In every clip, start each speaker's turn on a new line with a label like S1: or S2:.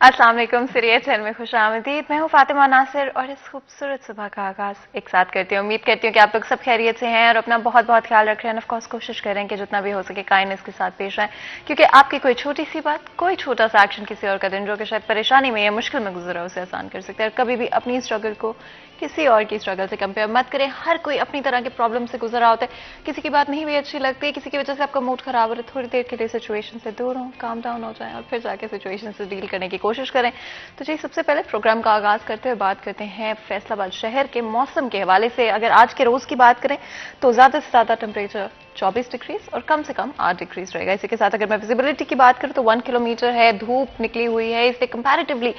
S1: अस्सलाम वालेकुम। Syria channel में खुशामदीद। मैं हूँ फातिमा नासिर और इस खूबसूरत सुबह का आगाज एक साथ करती हूँ। उम्मीद करती हूँ कि आप लोग सब खैरियत से हैं और अपना बहुत बहुत ख्याल रख रहे हैं। ऑफ कोर्स कोशिश करें कि जितना भी हो सके काइंडनेस के साथ पेश आए, क्योंकि आपकी कोई छोटी सी बात, कोई छोटा सा एक्शन किसी और का दिन जो कि शायद परेशानी में या मुश्किल में गुजरा उसे आसान कर सकते हैं। और कभी भी अपनी स्ट्रगल को किसी और की स्ट्रगल से कंपेयर मत करें। हर कोई अपनी तरह के प्रॉब्लम से गुजरा होता है। किसी की बात नहीं भी अच्छी लगती, किसी की वजह से आपका मूड खराब हो रहा है, थोड़ी देर के लिए सिचुएशन से दूर हो, काम डाउन हो जाए और फिर जाके सिचुएशन से डील करने की कोशिश करें। तो जी, सबसे पहले प्रोग्राम का आगाज करते हुए बात करते हैं फैसलाबाद शहर के मौसम के हवाले से। अगर आज के रोज की बात करें तो ज्यादा से ज्यादा टेम्परेचर 24 डिग्रीज और कम से कम 8 डिग्रीज रहेगा। इसी के साथ अगर मैं विजिबिलिटी की बात करूं तो 1 किलोमीटर है, धूप निकली हुई है, इसलिए कंपैरेटिवली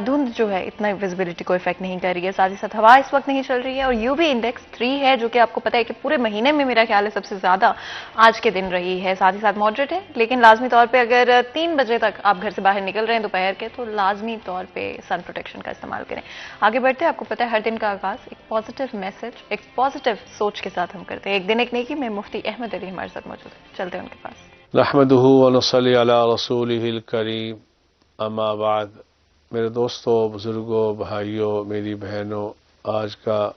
S1: धुंध जो है इतना विजिबिलिटी को इफेक्ट नहीं कर रही है। साथ ही साथ हवा इस वक्त नहीं चल रही है और यूवी इंडेक्स 3 है, जो कि आपको पता है कि पूरे महीने में मेरा ख्याल है सबसे ज्यादा आज के दिन रही है। साथ ही साथ मॉडरेट है, लेकिन लाजमी तौर पर अगर 3 बजे तक आप घर से बाहर निकल रहे हैं दोपहर के, तो लाजमी तौर पर सन प्रोटेक्शन का इस्तेमाल करें। आगे बढ़ते हैं। आपको पता है हर दिन का आगाज एक पॉजिटिव मैसेज, एक पॉजिटिव सोच के साथ हम करते हैं। एक दिन एक नेकी में मुफ्ती अहमद अली हमारे साथ मौजूद है, चलते हैं उनके पास।
S2: नहमदुहु व नसल्ली अला रसूलिहिल करीम, अम्मा बाद। मेरे दोस्तों, बुजुर्गों, भाइयों, मेरी बहनों, आज का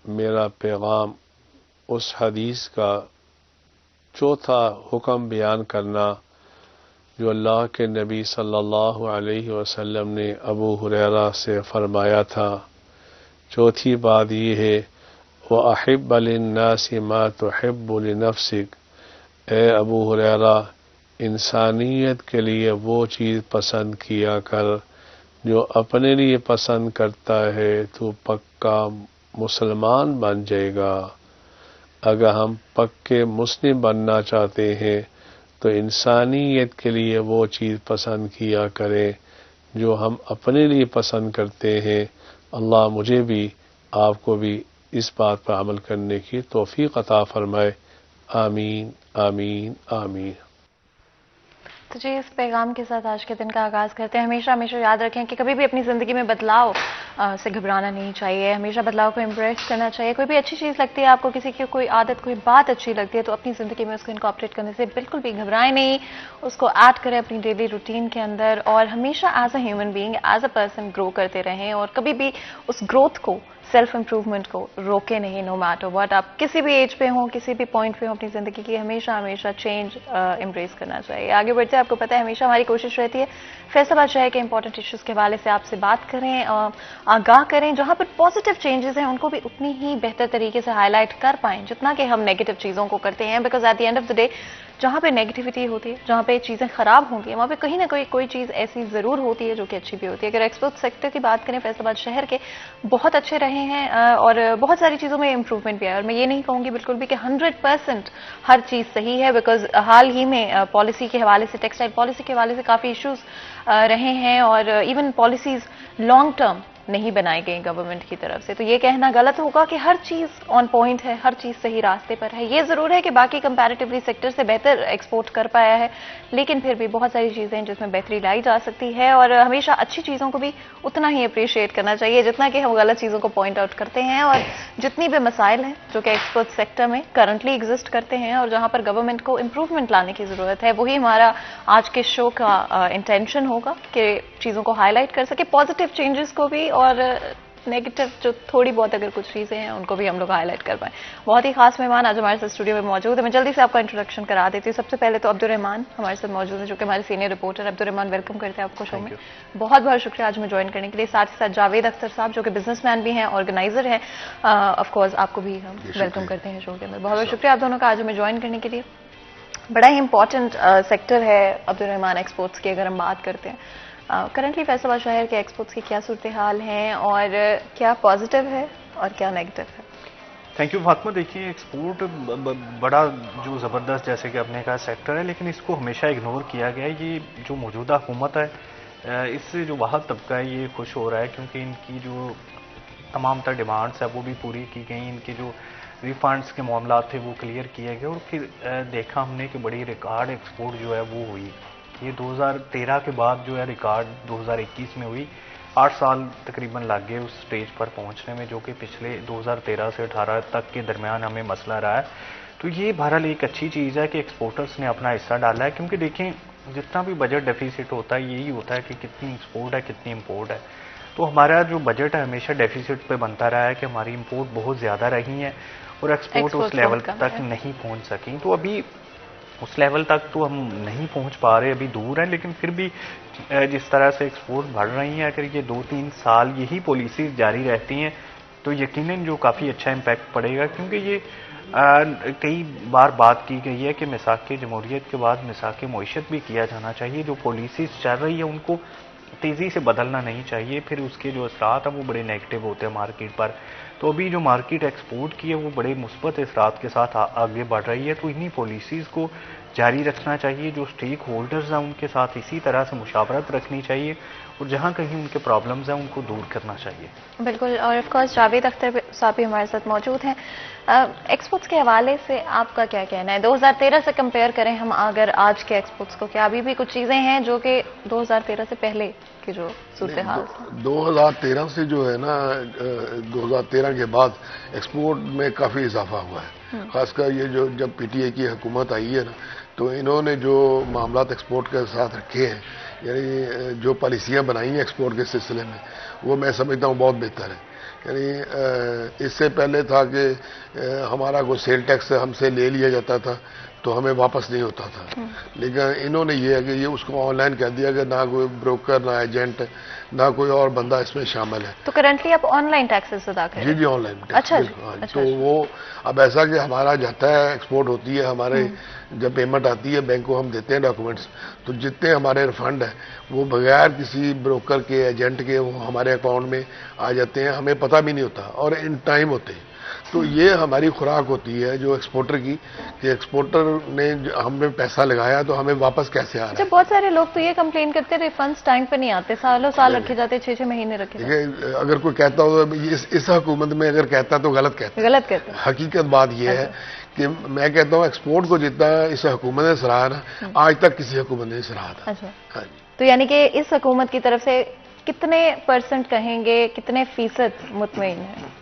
S2: मेरा पैगाम उस हदीस का चौथा हुक्म बयान करना जो अल्लाह के नबी सल्लल्लाहु अलैहि वसल्लम ने अबू हुरैरा से फरमाया था। चौथी बात ये है, व अहिब्ब लिन्नासि मा तुहिब्बु लिनफ्सिक। ए अबू हुरैरा, इंसानियत के लिए वो चीज़ पसंद किया कर जो अपने लिए पसंद करता है, तो पक्का मुसलमान बन जाएगा। अगर हम पक्के मुस्लिम बनना चाहते हैं तो इंसानियत के लिए वो चीज़ पसंद किया करें जो हम अपने लिए पसंद करते हैं। अल्लाह मुझे भी आपको भी इस बात पर अमल करने की तौफीक अता फरमाए। आमीन आमीन आमीन।
S1: तो जी, इस पैगाम के साथ आज के दिन का आगाज करते हैं। हमेशा हमेशा याद रखें कि कभी भी अपनी जिंदगी में बदलाव से घबराना नहीं चाहिए। हमेशा बदलाव को एम्ब्रेस करना चाहिए। कोई भी अच्छी चीज लगती है आपको, किसी की कोई आदत, कोई बात अच्छी लगती है, तो अपनी जिंदगी में उसको इनकॉर्पोरेट करने से बिल्कुल भी घबराएं नहीं। उसको ऐड करें अपनी डेली रूटीन के अंदर और हमेशा as a human being, as a person grow करते रहें और कभी भी उस ग्रोथ को, सेल्फ इंप्रूवमेंट को रोके नहीं। नो मैटर व्हाट, आप किसी भी एज पे हो, किसी भी पॉइंट पे हो अपनी जिंदगी की, हमेशा हमेशा चेंज एम्ब्रेस करना चाहिए। आगे बढ़ते हैं। आपको पता है हमेशा हमारी कोशिश रहती है फैसलाबाद शहर के इंपॉर्टेंट इश्यूज के हवाले से आपसे बात करें, आगाह करें। जहां पर पॉजिटिव चेंजेस हैं उनको भी उतनी ही बेहतर तरीके से हाईलाइट कर पाएं जितना कि हम नेगेटिव चीजों को करते हैं। Because at the end of the day जहां पे नेगेटिविटी होती है, जहां पे चीजें खराब होंगी, वहां पे कहीं ना कोई चीज ऐसी जरूर होती है जो कि अच्छी भी होती है। अगर एक्सपोर्ट सेक्टर की बात करें, फैसलाबाद शहर के बहुत अच्छे रहे हैं और बहुत सारी चीजों में इंप्रूवमेंट भी है। और मैं ये नहीं कहूंगी बिल्कुल भी कि 100% हर चीज सही है, बिकॉज हाल ही में पॉलिसी के हवाले से, टेक्सटाइल पॉलिसी के हवाले से काफी इश्यूज रहे हैं और इवन पॉलिसीज लॉन्ग टर्म नहीं बनाई गई गवर्नमेंट की तरफ से। तो ये कहना गलत होगा कि हर चीज ऑन पॉइंट है, हर चीज सही रास्ते पर है। ये जरूर है कि बाकी कंपैरेटिवली सेक्टर से बेहतर एक्सपोर्ट कर पाया है, लेकिन फिर भी बहुत सारी चीजें हैं जिसमें बेहतरी लाई जा सकती है और हमेशा अच्छी चीजों को भी उतना ही अप्रिशिएट करना चाहिए जितना कि हम गलत चीजों को पॉइंट आउट करते हैं। और जितनी भी मसाइल हैं जो कि एक्सपोर्ट सेक्टर में करंटली एग्जिस्ट करते हैं और जहां पर गवर्नमेंट को इंप्रूवमेंट लाने की जरूरत है, वही हमारा आज के शो का इंटेंशन होगा कि चीजों को हाईलाइट कर सके, पॉजिटिव चेंजेस को भी और नेगेटिव जो थोड़ी बहुत अगर कुछ चीजें हैं उनको भी हम लोग हाईलाइट कर पाए। बहुत ही खास मेहमान आज हमारे साथ स्टूडियो में मौजूद है। मैं जल्दी से आपका इंट्रोडक्शन करा देती हूँ। सबसे पहले तो अब्दुल रहमान हमारे साथ मौजूद है, जो कि हमारे senior reporter. Abdul Rahman, welcome करते हैं आपको शो में। बहुत बहुत शुक्रिया आज में ज्वाइन करने के लिए। साथ ही साथ जावेद अख्तर साहब, जो कि बिजनेसमैन भी हैं, ऑर्गेनाइजर हैं। ऑफकोर्स आपको भी हम वेलकम करते हैं शो के अंदर। बहुत बहुत शुक्रिया आप दोनों का आज हमें ज्वाइन करने के लिए। बड़ा ही इंपॉर्टेंट सेक्टर है अब्दुल रहमान एक्सपोर्ट्स की। अगर हम बात करते हैं करंटली फैसलाबाद शहर के एक्सपोर्ट्स की क्या सूरत हाल हैं और क्या पॉजिटिव है और क्या नेगेटिव है?
S3: Thank you Fatima. देखिए, एक्सपोर्ट बड़ा जो ज़बरदस्त, जैसे कि आपने कहा, सेक्टर है, लेकिन इसको हमेशा इग्नोर किया गया है। ये जो मौजूदा हुकूमत है, इससे जो बाहर तबका है ये खुश हो रहा है, क्योंकि इनकी जो तमाम तर डिमांड्स है वो भी पूरी की गई। इनके जो रिफंड्स के मामला थे वो क्लियर किए गए और फिर देखा हमने कि बड़ी रिकॉर्ड एक्सपोर्ट जो है वो हुई। ये 2013 के बाद जो है रिकॉर्ड 2021 में हुई। 8 साल तकरीबन लग गए उस स्टेज पर पहुंचने में, जो कि पिछले 2013 से 18 तक के दरमियान हमें मसला रहा है। तो ये बहरहाल एक अच्छी चीज़ है कि एक्सपोर्टर्स ने अपना हिस्सा डाला है, क्योंकि देखें जितना भी बजट डेफिसिट होता है यही होता है कि कितनी एक्सपोर्ट है कितनी इंपोर्ट है। तो हमारा जो बजट है हमेशा डेफिसिट पे बनता रहा है कि हमारी इंपोर्ट बहुत ज़्यादा रही है और एक्सपोर्ट उस लेवल तक नहीं पहुंच सकी। तो अभी उस लेवल तक तो हम नहीं पहुंच पा रहे, अभी दूर है, लेकिन फिर भी जिस तरह से एक्सपोर्ट बढ़ रही हैं, अगर ये 2-3 साल यही पॉलिसीज जारी रहती हैं तो यकीनन जो काफ़ी अच्छा इम्पैक्ट पड़ेगा। क्योंकि ये कई बार बात की गई है कि मिसाक जमहूरियत के बाद मिसाक मईशत भी किया जाना चाहिए। जो पॉलिसीज चल रही है उनको तेज़ी से बदलना नहीं चाहिए, फिर उसके जो असरात हैं वो बड़े नेगेटिव होते हैं मार्केट पर। तो अभी जो मार्केट एक्सपोर्ट की है वो बड़े मुस्बत असरात के साथ आगे बढ़ रही है। तो इन्हीं पॉलिसीज़ को जारी रखना चाहिए, जो स्टेक होल्डर्स हैं उनके साथ इसी तरह से मुशावरत रखनी चाहिए और जहाँ कहीं उनके प्रॉब्लम्स हैं उनको दूर करना चाहिए।
S1: बिल्कुल। और ऑफ कोर्स जावेद अख्तर साहब भी हमारे साथ मौजूद हैं। एक्सपोर्ट्स के हवाले से आपका क्या कहना है? 2013 से कंपेयर करें हम अगर आज के एक्सपोर्ट्स को, क्या अभी भी कुछ चीज़ें हैं जो कि 2013 से पहले की जो सूरत हाल
S4: 2013 से जो है ना, 2013 के बाद एक्सपोर्ट में काफ़ी इजाफा हुआ है। खासकर ये जो जब पीटीआई की हुकूमत आई है ना, तो इन्होंने जो मामलात एक्सपोर्ट के साथ रखे हैं, यानी जो पॉलिसियाँ बनाई हैं एक्सपोर्ट के सिलसिले में, वो मैं समझता हूँ बहुत बेहतर है। यानी इससे पहले था कि हमारा कोई सेल टैक्स हमसे ले लिया जाता था तो हमें वापस नहीं होता था, लेकिन इन्होंने ये है कि ये उसको ऑनलाइन कर दिया कि ना कोई ब्रोकर, ना एजेंट, ना कोई और बंदा इसमें शामिल है।
S1: तो करंटली आप ऑनलाइन टैक्सेस अदा कर रहे हैं?
S4: जी ऑनलाइन।
S1: अच्छा,
S4: अच्छा, तो वो अब ऐसा कि हमारा जाता है, एक्सपोर्ट होती है, हमारे जब पेमेंट आती है बैंक को हम देते हैं डॉक्यूमेंट्स, तो जितने हमारे रिफंड है वो बगैर किसी ब्रोकर के, एजेंट के, वो हमारे अकाउंट में आ जाते हैं, हमें पता भी नहीं होता और इन टाइम होते हैं। तो ये हमारी खुराक होती है जो एक्सपोर्टर की, कि एक्सपोर्टर ने हमें पैसा लगाया तो हमें वापस कैसे आ रहा है।
S1: बहुत सारे लोग तो ये कंप्लेन करते हैं रिफंड्स टाइम पे नहीं आते, सालों साल रखे जाते, 6-6 महीने रखे जाते।
S4: अगर कोई कहता हो इस हुकूमत में अगर कहता तो गलत कहता। हकीकत बात यह है कि मैं कहता हूँ एक्सपोर्ट को जितना इस हुकूमत ने सराहा ना, आज तक किसी हुकूमत ने सराहा था।
S1: अच्छा, तो यानी कि इस हुकूमत की तरफ से कितने % कहेंगे, कितने फीसद मुतमईन है?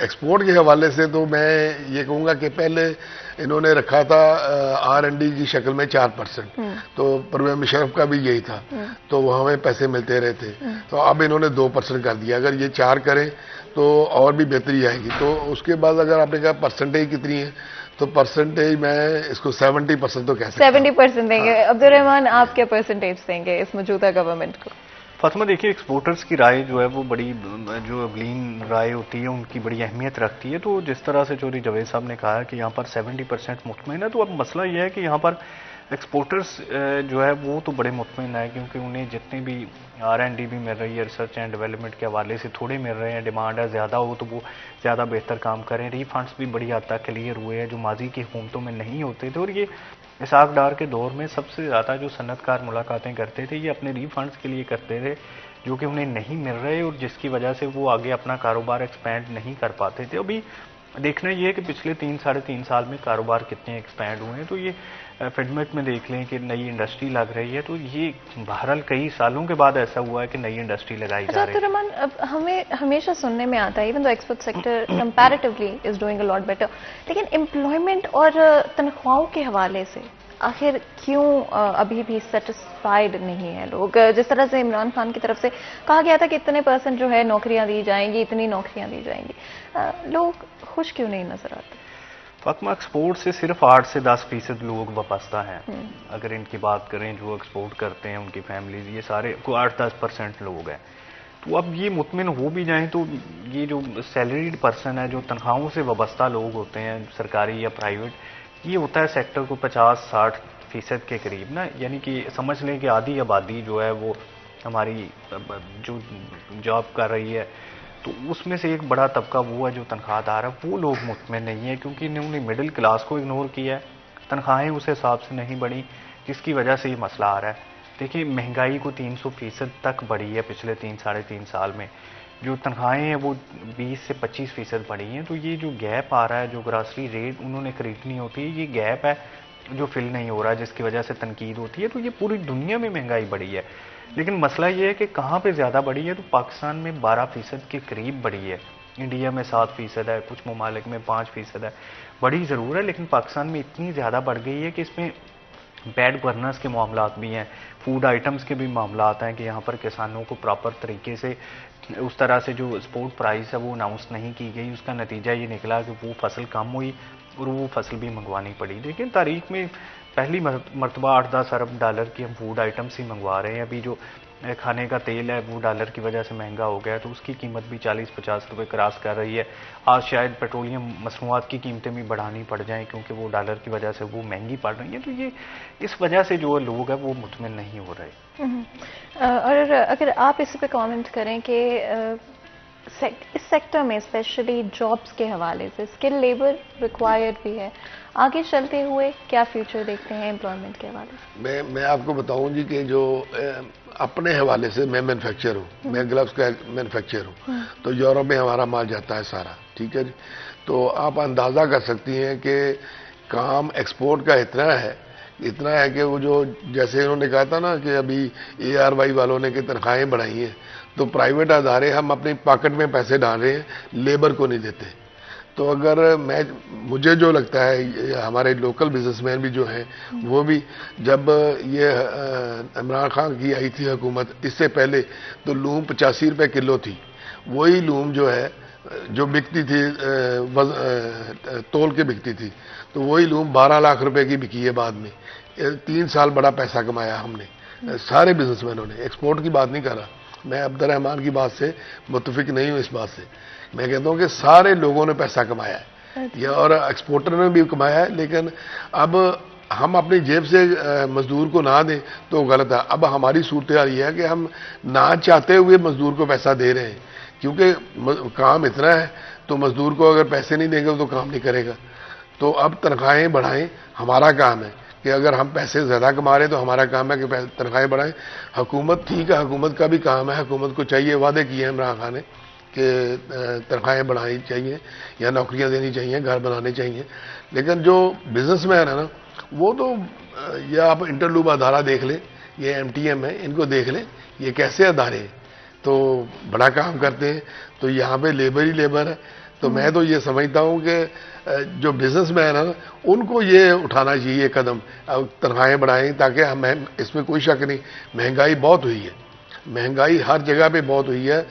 S4: एक्सपोर्ट के हवाले से तो मैं ये कहूँगा कि पहले इन्होंने रखा था R&D की शक्ल में 4%, तो परवेज मुशर्रफ का भी यही था, तो वो हमें पैसे मिलते रहे थे। तो अब इन्होंने 2% कर दिया। अगर ये 4 करें तो और भी बेहतरी आएगी। तो उसके बाद अगर आपने कहा परसेंटेज कितनी है, तो परसेंटेज मैं इसको 70% तो कह सकता हूं।
S1: 70% देंगे। अब्दुर्रहमान, आप क्या परसेंटेज देंगे इस मौजूदा गवर्नमेंट को?
S3: फातिमा, देखिए एक्सपोर्टर्स की राय जो है वो बड़ी, जो अवलीन राय होती है उनकी बड़ी अहमियत रखती है। तो जिस तरह से चौधरी जावेद साहब ने कहा कि यहाँ पर 70% मुतमईन है, तो अब मसला यह है कि यहाँ पर एक्सपोर्टर्स जो है वो तो बड़े मुतमईन है, क्योंकि उन्हें जितने भी R&D भी मिल रही है, रिसर्च एंड डेवलपमेंट के हवाले से थोड़े मिल रहे हैं, डिमांड है ज़्यादा हो तो वो ज़्यादा बेहतर काम करें। रीफंड्स भी बड़ी हद तक क्लियर हुए हैं जो माजी की हुकूमतों में नहीं होते थे। और ये इसाक डार के दौर में सबसे ज़्यादा जो सनतकार मुलाकातें करते थे ये अपने रीफंड्स के लिए करते थे, जो कि उन्हें नहीं मिल रहे और जिसकी वजह से वो आगे अपना कारोबार एक्सपैंड नहीं कर पाते थे। अभी देखना ये है कि पिछले 3-3.5 साल में कारोबार कितने एक्सपैंड हुए हैं। तो ये फिडमेट में देख लें कि नई इंडस्ट्री लग रही है, तो ये बहरहाल कई सालों के बाद ऐसा हुआ है कि नई इंडस्ट्री लगाई जा रही है।
S1: रहमान, अब हमें हमेशा सुनने में आता है even though export sector comparatively is doing a lot better, लेकिन एम्प्लॉयमेंट और तनख्वाहों के हवाले से आखिर क्यों अभी भी सेटिस्फाइड नहीं है लोग? जिस तरह से इमरान खान की तरफ से कहा गया था कि इतने % जो है नौकरियां दी जाएंगी, इतनी नौकरियां दी जाएंगी, लोग खुश क्यों नहीं नजर आते?
S3: फातिमा, एक्सपोर्ट से सिर्फ 8 से 10% लोग वाबस्ता हैं। अगर इनकी बात करें जो एक्सपोर्ट करते हैं उनकी फैमिलीज, ये सारे 8-10% लोग हैं। तो अब ये मुतमिन हो भी जाएं तो ये जो सैलरीड पर्सन है, जो तनख्वाहों से वाबस्ता लोग होते हैं सरकारी या प्राइवेट, ये होता है सेक्टर को 50-60% के करीब ना, यानी कि समझ लें कि आधी आबादी जो है वो हमारी जो जॉब कर रही है, तो उसमें से एक बड़ा तबका वो है जो तनख्वाहदार है। वो लोग मुतमिन नहीं है क्योंकि इन्होंने मिडिल क्लास को इग्नोर किया है, तनख्वाहें उस हिसाब से नहीं बढ़ी, जिसकी वजह से ये मसला आ रहा है। देखिए महंगाई को 300% तक बढ़ी है पिछले 3-3.5 साल में, जो तनख्वाहें हैं वो 20 से 25% बढ़ी हैं। तो ये जो गैप आ रहा है, जो ग्रासरी रेट उन्होंने खरीदनी होती है, ये गैप है जो फिल नहीं हो रहा है, जिसकी वजह से तनकीद होती है। तो ये पूरी दुनिया में महंगाई बढ़ी है, लेकिन मसला ये है कि कहाँ पे ज़्यादा बढ़ी है, तो पाकिस्तान में 12% के करीब बढ़ी है। इंडिया में 7% है, कुछ ममालिक में 5% है, बड़ी ज़रूर है, लेकिन पाकिस्तान में इतनी ज़्यादा बढ़ गई है कि इसमें बैड गवर्नेंस के मामलात भी हैं, फूड आइटम्स के भी मामलात हैं कि यहाँ पर किसानों को प्रॉपर तरीके से उस तरह से जो स्पोर्ट प्राइस है वो अनाउंस नहीं की गई। उसका नतीजा ये निकला कि वो फसल कम हुई और वो फसल भी मंगवानी पड़ी। लेकिन तारीख में पहली मरतबा 8-10 अरब डॉलर की हम फूड आइटम्स ही मंगवा रहे हैं। अभी जो खाने का तेल है वो डॉलर की वजह से महंगा हो गया है, तो उसकी कीमत भी 40-50 रुपये क्रॉस कर रही है। आज शायद पेट्रोलियम मसनूआत की कीमतें भी बढ़ानी पड़ जाएं क्योंकि वो डॉलर की वजह से वो महंगी पड़ रही हैं। तो ये इस वजह से जो लोग हैं वो मुतमिन नहीं हो रहे।
S1: और अगर आप इस पे कमेंट करें कि इस सेक्टर में स्पेशली जॉब्स के हवाले से स्किल लेबर रिक्वायर्ड भी है, आगे चलते हुए क्या फ्यूचर देखते हैं एम्प्लॉयमेंट के हवाले से?
S4: मैं आपको बताऊं जी कि जो अपने हवाले से मैं मैन्युफैक्चर हूँ, मैं ग्लव्स का मैन्युफैक्चर हूँ, तो यूरोप में हमारा माल जाता है सारा, ठीक है जी। तो आप अंदाज़ा कर सकती हैं कि काम एक्सपोर्ट का इतना है कि वो जो जैसे इन्होंने कहा था ना कि अभी ARY वालों ने कि तनख्वाहें बढ़ाई हैं, तो प्राइवेट अदारे हम अपनी पॉकेट में पैसे डाल रहे हैं, लेबर को नहीं देते। तो अगर मुझे जो लगता है हमारे लोकल बिजनेसमैन भी जो हैं वो भी, जब ये इमरान खान की आई थी हुकूमत, इससे पहले तो लूम 85 रुपये किलो थी। वही लूम जो है जो बिकती थी तोल के बिकती थी, तो वही लूम 12 लाख रुपए की बिकी है बाद में। 3 साल बड़ा पैसा कमाया हमने सारे बिजनेसमैनों ने। एक्सपोर्ट की बात नहीं कर रहा मैं, अब्दुर्रहमान की बात से मुत्तफिक नहीं हूँ इस बात से। मैं कहता हूँ कि सारे लोगों ने पैसा कमाया है ये, और एक्सपोर्टर ने भी कमाया है। लेकिन अब हम अपनी जेब से मजदूर को ना दें तो गलत है। अब हमारी सूरत हाल ये है कि हम ना चाहते हुए मजदूर को पैसा दे रहे हैं, क्योंकि काम इतना है, तो मजदूर को अगर पैसे नहीं देंगे तो काम नहीं करेगा। तो अब तनख्वाहें बढ़ाएं, हमारा काम है कि अगर हम पैसे ज़्यादा कमा रहे हैं तो हमारा काम है कि तनख्वाहें बढ़ाएं। हुकूमत ठीक है, हुकूमत का भी काम है, हुकूमत को चाहिए, वादे किए हैं इमरान खान ने कि तनख्वाहें बढ़ानी चाहिए या नौकरियां देनी चाहिए, घर बनाने चाहिए। लेकिन जो बिजनेसमैन है ना, वो तो ये आप इंटरलूब अदारा देख लें, ये MTM है, इनको देख लें, ये कैसे अदारे हैं, तो बड़ा काम करते हैं। तो यहाँ पे लेबर ही लेबर है। तो मैं तो ये समझता हूँ कि जो बिजनेसमैन है ना, उनको ये उठाना चाहिए कदम, तनख्वाहें बढ़ाएं, ताकि हम, इसमें कोई शक नहीं, महंगाई बहुत हुई है, महंगाई हर जगह पे बहुत हुई है।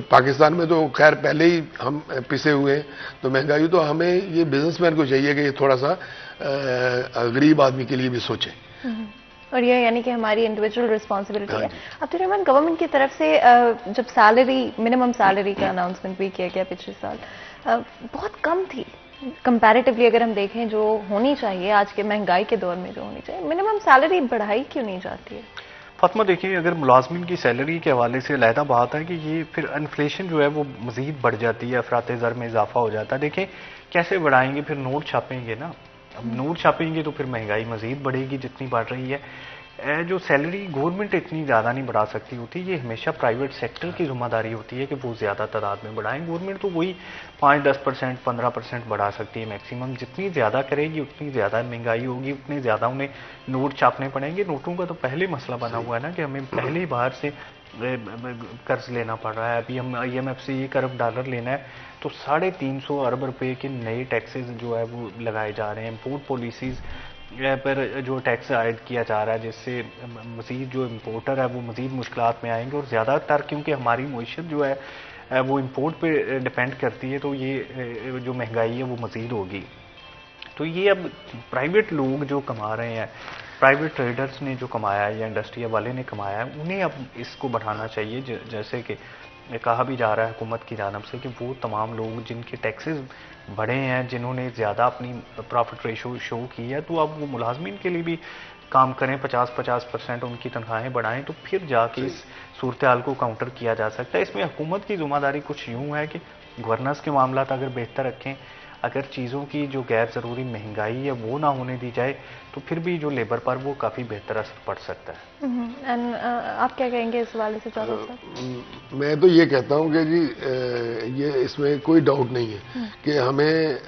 S4: पाकिस्तान में तो खैर पहले ही हम पिसे हुए हैं, तो महंगाई तो हमें, ये बिजनेसमैन को चाहिए कि ये थोड़ा सा गरीब आदमी के लिए भी सोचे।
S1: और ये यानी कि हमारी इंडिविजुअल रिस्पॉन्सिबिलिटी है। अब्दुर्रहमान, गवर्नमेंट की तरफ से जब सैलरी, मिनिमम सैलरी का अनाउंसमेंट भी किया गया पिछले साल, बहुत कम थी कंपैरेटिवली। अगर हम देखें जो होनी चाहिए आज के महंगाई के दौर में, जो होनी चाहिए, मिनिमम सैलरी बढ़ाई क्यों नहीं जाती है?
S3: फातिमा, देखिए, अगर मुलाजमिन की सैलरी के हवाले से अलहदा बात है कि ये फिर इन्फ्लेशन जो है वो मजीद बढ़ जाती है, अफरात ज़र में इजाफा हो जाता है। देखें कैसे बढ़ाएंगे, फिर नोट छापेंगे ना, अब नोट छापेंगे तो फिर महंगाई मजीद बढ़ेगी जितनी बढ़ रही है। जो सैलरी गवर्नमेंट इतनी ज़्यादा नहीं बढ़ा सकती होती, ये हमेशा प्राइवेट सेक्टर की जिम्मेदारी होती है कि वो ज़्यादा तादाद में बढ़ाएं। गवर्नमेंट तो वही 5-10%, 15% बढ़ा सकती है मैक्सिमम। जितनी ज़्यादा करेगी उतनी ज़्यादा महंगाई होगी, उतनी ज़्यादा उन्हें नोट छापने पड़ेंगे। नोटों का तो पहले मसला बना हुआ है ना कि हमें पहले ही बाहर से कर्ज लेना पड़ रहा है। अभी हम IMF से $1 अरब लेना है तो 350 अरब रुपए के नए टैक्सेस जो है वो लगाए जा रहे हैं। इम्पोर्ट पॉलिसीज़ पर जो टैक्स ऐड किया जा रहा है, जिससे मज़ीद जो इम्पोर्टर है वो मज़ीद मुश्किलात में आएंगे। और ज़्यादातर क्योंकि हमारी मईशत जो है वो इम्पोर्ट पे डिपेंड करती है, तो ये जो महंगाई है वो मज़ीद होगी। तो ये अब प्राइवेट लोग जो कमा रहे हैं, प्राइवेट ट्रेडर्स ने जो कमाया है या इंडस्ट्री वाले ने कमाया है, उन्हें अब इसको बढ़ाना चाहिए। जैसे कि कहा भी जा रहा है हुकूमत की जानब से कि वो तमाम लोग जिनके टैक्सेस बढ़े हैं, जिन्होंने ज़्यादा अपनी प्रॉफिट रेशो शो की है, तो अब वो मुलाजमीन के लिए भी काम करें, 50-50% उनकी तनख्वाहें बढ़ाएं, तो फिर जाके इस सूरत हाल को काउंटर किया जा सकता है। इसमें हुकूमत की जिम्मेदारी कुछ यूँ है कि गवर्नेंस के मामला अगर बेहतर रखें, अगर चीज़ों की जो गैर ज़रूरी महंगाई है वो ना होने दी जाए, तो फिर भी जो लेबर पर वो काफ़ी बेहतर असर पड़ सकता है।
S1: एंड आप क्या कहेंगे इस हवाले से?
S4: मैं तो ये कहता हूँ कि जी ये इसमें कोई डाउट नहीं है कि हमें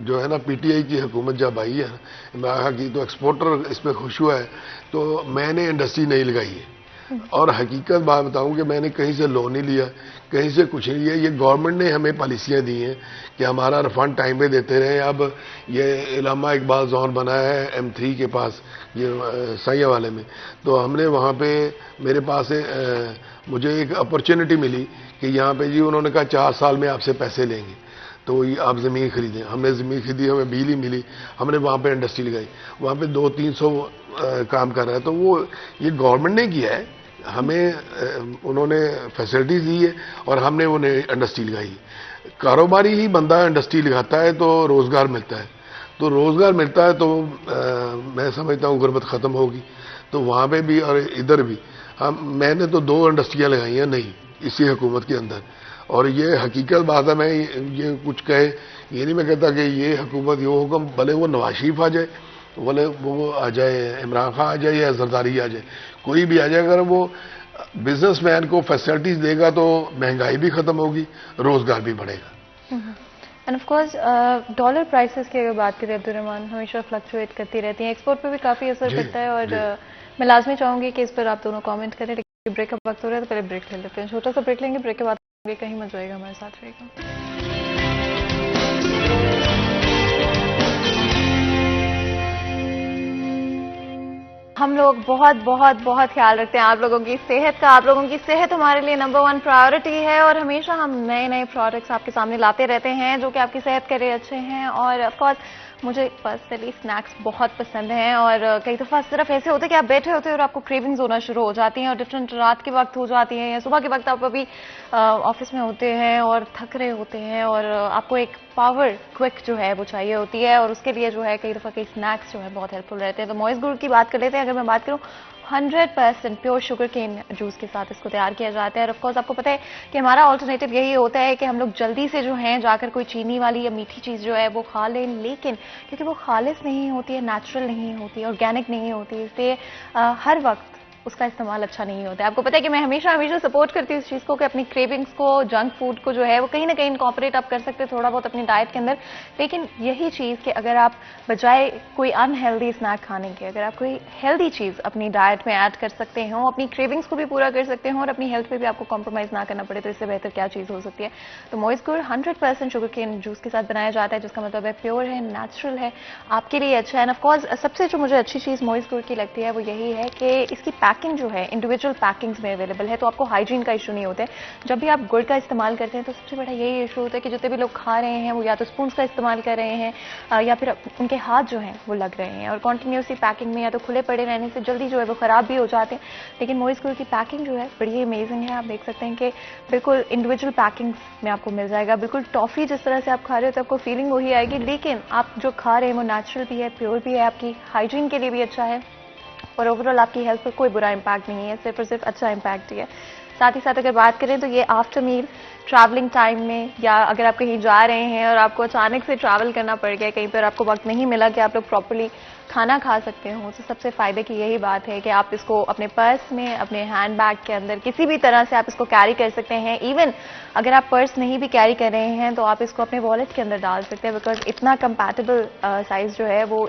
S4: जो है ना, PTI की हुकूमत जब आई है इमरान खान की, तो एक्सपोर्टर इसमें खुश हुआ है, तो मैंने इंडस्ट्री नहीं लगाई है। और हकीकत बात बताऊं कि मैंने कहीं से लोन नहीं लिया, कहीं से कुछ नहीं लिया। ये गवर्नमेंट ने हमें पॉलिसियां दी हैं कि हमारा रिफंड टाइम पे देते रहे। अब ये इलामा इकबाल जोन बना है M3 के पास, ये सैया वाले में, तो हमने वहाँ पे मेरे पास मुझे एक अपॉर्चुनिटी मिली कि यहाँ पे जी उन्होंने कहा 4 साल में आपसे पैसे लेंगे, तो ये आप ज़मीन खरीदें। हमने ज़मीन खरीदी, हमें बिजली मिली, हमने वहाँ पे इंडस्ट्री लगाई, वहाँ पे 200-300 काम कर रहा है। तो वो ये गवर्नमेंट ने किया है, हमें उन्होंने फैसिलिटीज दी है और हमने उन्हें इंडस्ट्री लगाई। कारोबारी ही बंदा इंडस्ट्री लगाता है तो रोज़गार मिलता है, तो रोज़गार मिलता है तो मैं समझता हूँ गुर्बत ख़त्म होगी। तो वहाँ पे भी और इधर भी मैंने तो 2 इंडस्ट्रियाँ लगाई हैं नई इसी हुकूमत के अंदर। और ये हकीकत बात है, मैं ये कुछ कहे ये नहीं मैं कहता कि ये हुकूमत ये हुक्म, भले वो नवाज शरीफ आ जाए, भले वो आ जाए इमरान खान आ जाए या जरदारी आ जाए, कोई भी आ जाए, अगर वो बिजनेसमैन को फैसिलिटीज देगा तो महंगाई भी खत्म होगी, रोजगार भी बढ़ेगा।
S1: End of course dollar prices की अगर बात करें अब्दुर्रहमान, हमेशा फ्लक्चुएट करती रहती हैं, एक्सपोर्ट पे भी काफ़ी असर पड़ता है। और मैं लाजमी चाहूँगी कि इस पर आप दोनों कमेंट करें। लेकिन ब्रेक का वक्त हो रहा है तो पहले ब्रेक ले लेते हैं, छोटा सा ब्रेक लेंगे, ब्रेक के बाद कहीं मत जाएगा, हमारे साथ रहेगा। हम लोग बहुत बहुत बहुत ख्याल रखते हैं आप लोगों की सेहत का। आप लोगों की सेहत हमारे लिए नंबर 1 प्रायोरिटी है और हमेशा हम नए नए प्रोडक्ट्स आपके सामने लाते रहते हैं जो कि आपकी सेहत के लिए अच्छे हैं। और ऑफ कोर्स मुझे पर्सनली स्नैक्स बहुत पसंद हैं और कई दफ़ा सिर्फ ऐसे होते हैं कि आप बैठे होते हैं और आपको क्रेविंग्स होना शुरू हो जाती हैं और डिफरेंट रात के वक्त हो जाती हैं या सुबह के वक्त आप अभी ऑफिस में होते हैं और थक रहे होते हैं और आपको एक पावर क्विक जो है वो चाहिए होती है और उसके लिए जो है कई दफ़ा कई स्नैक्स जो है बहुत हेल्पफुल रहते हैं। तो मॉइस गुड़ की बात कर लेते हैं। अगर मैं बात करूँ 100% प्योर शुगर केन जूस के साथ इसको तैयार किया जाता है। और ऑफकोर्स आपको पता है कि हमारा ऑल्टरनेटिव यही होता है कि हम लोग जल्दी से जो है जाकर कोई चीनी वाली या मीठी चीज़ जो है वो खा लें, लेकिन क्योंकि वो खालिस नहीं होती है, नेचुरल नहीं होती है, ऑर्गेनिक नहीं होती है, इसलिए हर वक्त उसका इस्तेमाल अच्छा नहीं होता है। आपको पता है कि मैं हमेशा हमेशा सपोर्ट करती हूँ इस चीज़ को कि अपनी क्रेविंग्स को, जंक फूड को जो है वो कहीं ना कहीं इनकॉर्पोरेट आप कर सकते हैं थोड़ा बहुत अपनी डाइट के अंदर। लेकिन यही चीज़ कि अगर आप बजाय कोई अनहेल्दी स्नैक खाने के अगर आप कोई हेल्दी चीज़ अपनी डाइट में ऐड कर सकते हो, अपनी क्रेविंग्स को भी पूरा कर सकते हो और अपनी हेल्थ पे भी आपको कॉम्प्रोमाइज़ ना करना पड़े, तो इससे बेहतर क्या चीज़ हो सकती है। तो मॉइस गुड़ 100% शुगर केन जूस के साथ बनाया जाता है, जिसका मतलब है प्योर है, नेचुरल है, आपके लिए अच्छा है। एंड ऑफकोर्स सबसे जो मुझे अच्छी चीज़ मॉइस गुड़ की लगती है वो यही है कि इसकी पैकिंग जो है इंडिविजुअल पैकिंग्स में अवेलेबल है, तो आपको हाइजीन का इशू नहीं होता है। जब भी आप गुड़ का इस्तेमाल करते हैं तो सबसे बड़ा यही इशू होता है कि जितने भी लोग खा रहे हैं वो या तो स्पून का इस्तेमाल कर रहे हैं या फिर उनके हाथ जो हैं वो लग रहे हैं और कॉन्टिन्यूसली पैकिंग में या तो खुले पड़े रहने से जल्दी जो है वो ख़राब भी हो जाते हैं। लेकिन मॉइस गुड़ की पैकिंग जो है बड़ी अमेजिंग है। आप देख सकते हैं कि बिल्कुल इंडिविजुअल पैकिंग्स में आपको मिल जाएगा। बिल्कुल टॉफ़ी जिस तरह से आप खा रहे हो तो आपको फीलिंग वही आएगी, लेकिन आप जो खा रहे हैं वो नेचुरल भी है, प्योर भी है, आपकी हाइजीन के लिए भी अच्छा है और ओवरऑल आपकी हेल्थ पर कोई बुरा इम्पैक्ट नहीं है, सिर्फ और सिर्फ अच्छा इम्पैक्ट ही है। साथ ही साथ अगर बात करें तो ये आफ्टर मील ट्रैवलिंग टाइम में या अगर आप कहीं जा रहे हैं और आपको अचानक से ट्रैवल करना पड़ गया, कहीं पर आपको वक्त नहीं मिला कि आप लोग प्रॉपर्ली खाना खा सकते हो, तो सबसे फ़ायदे की यही बात है कि आप इसको अपने पर्स में, अपने हैंड बैग के अंदर किसी भी तरह से आप इसको कैरी कर सकते हैं। इवन अगर आप पर्स नहीं भी कैरी कर रहे हैं तो आप इसको अपने वॉलेट के अंदर डाल सकते हैं, बिकॉज इतना कंपैटिबल साइज़ जो है वो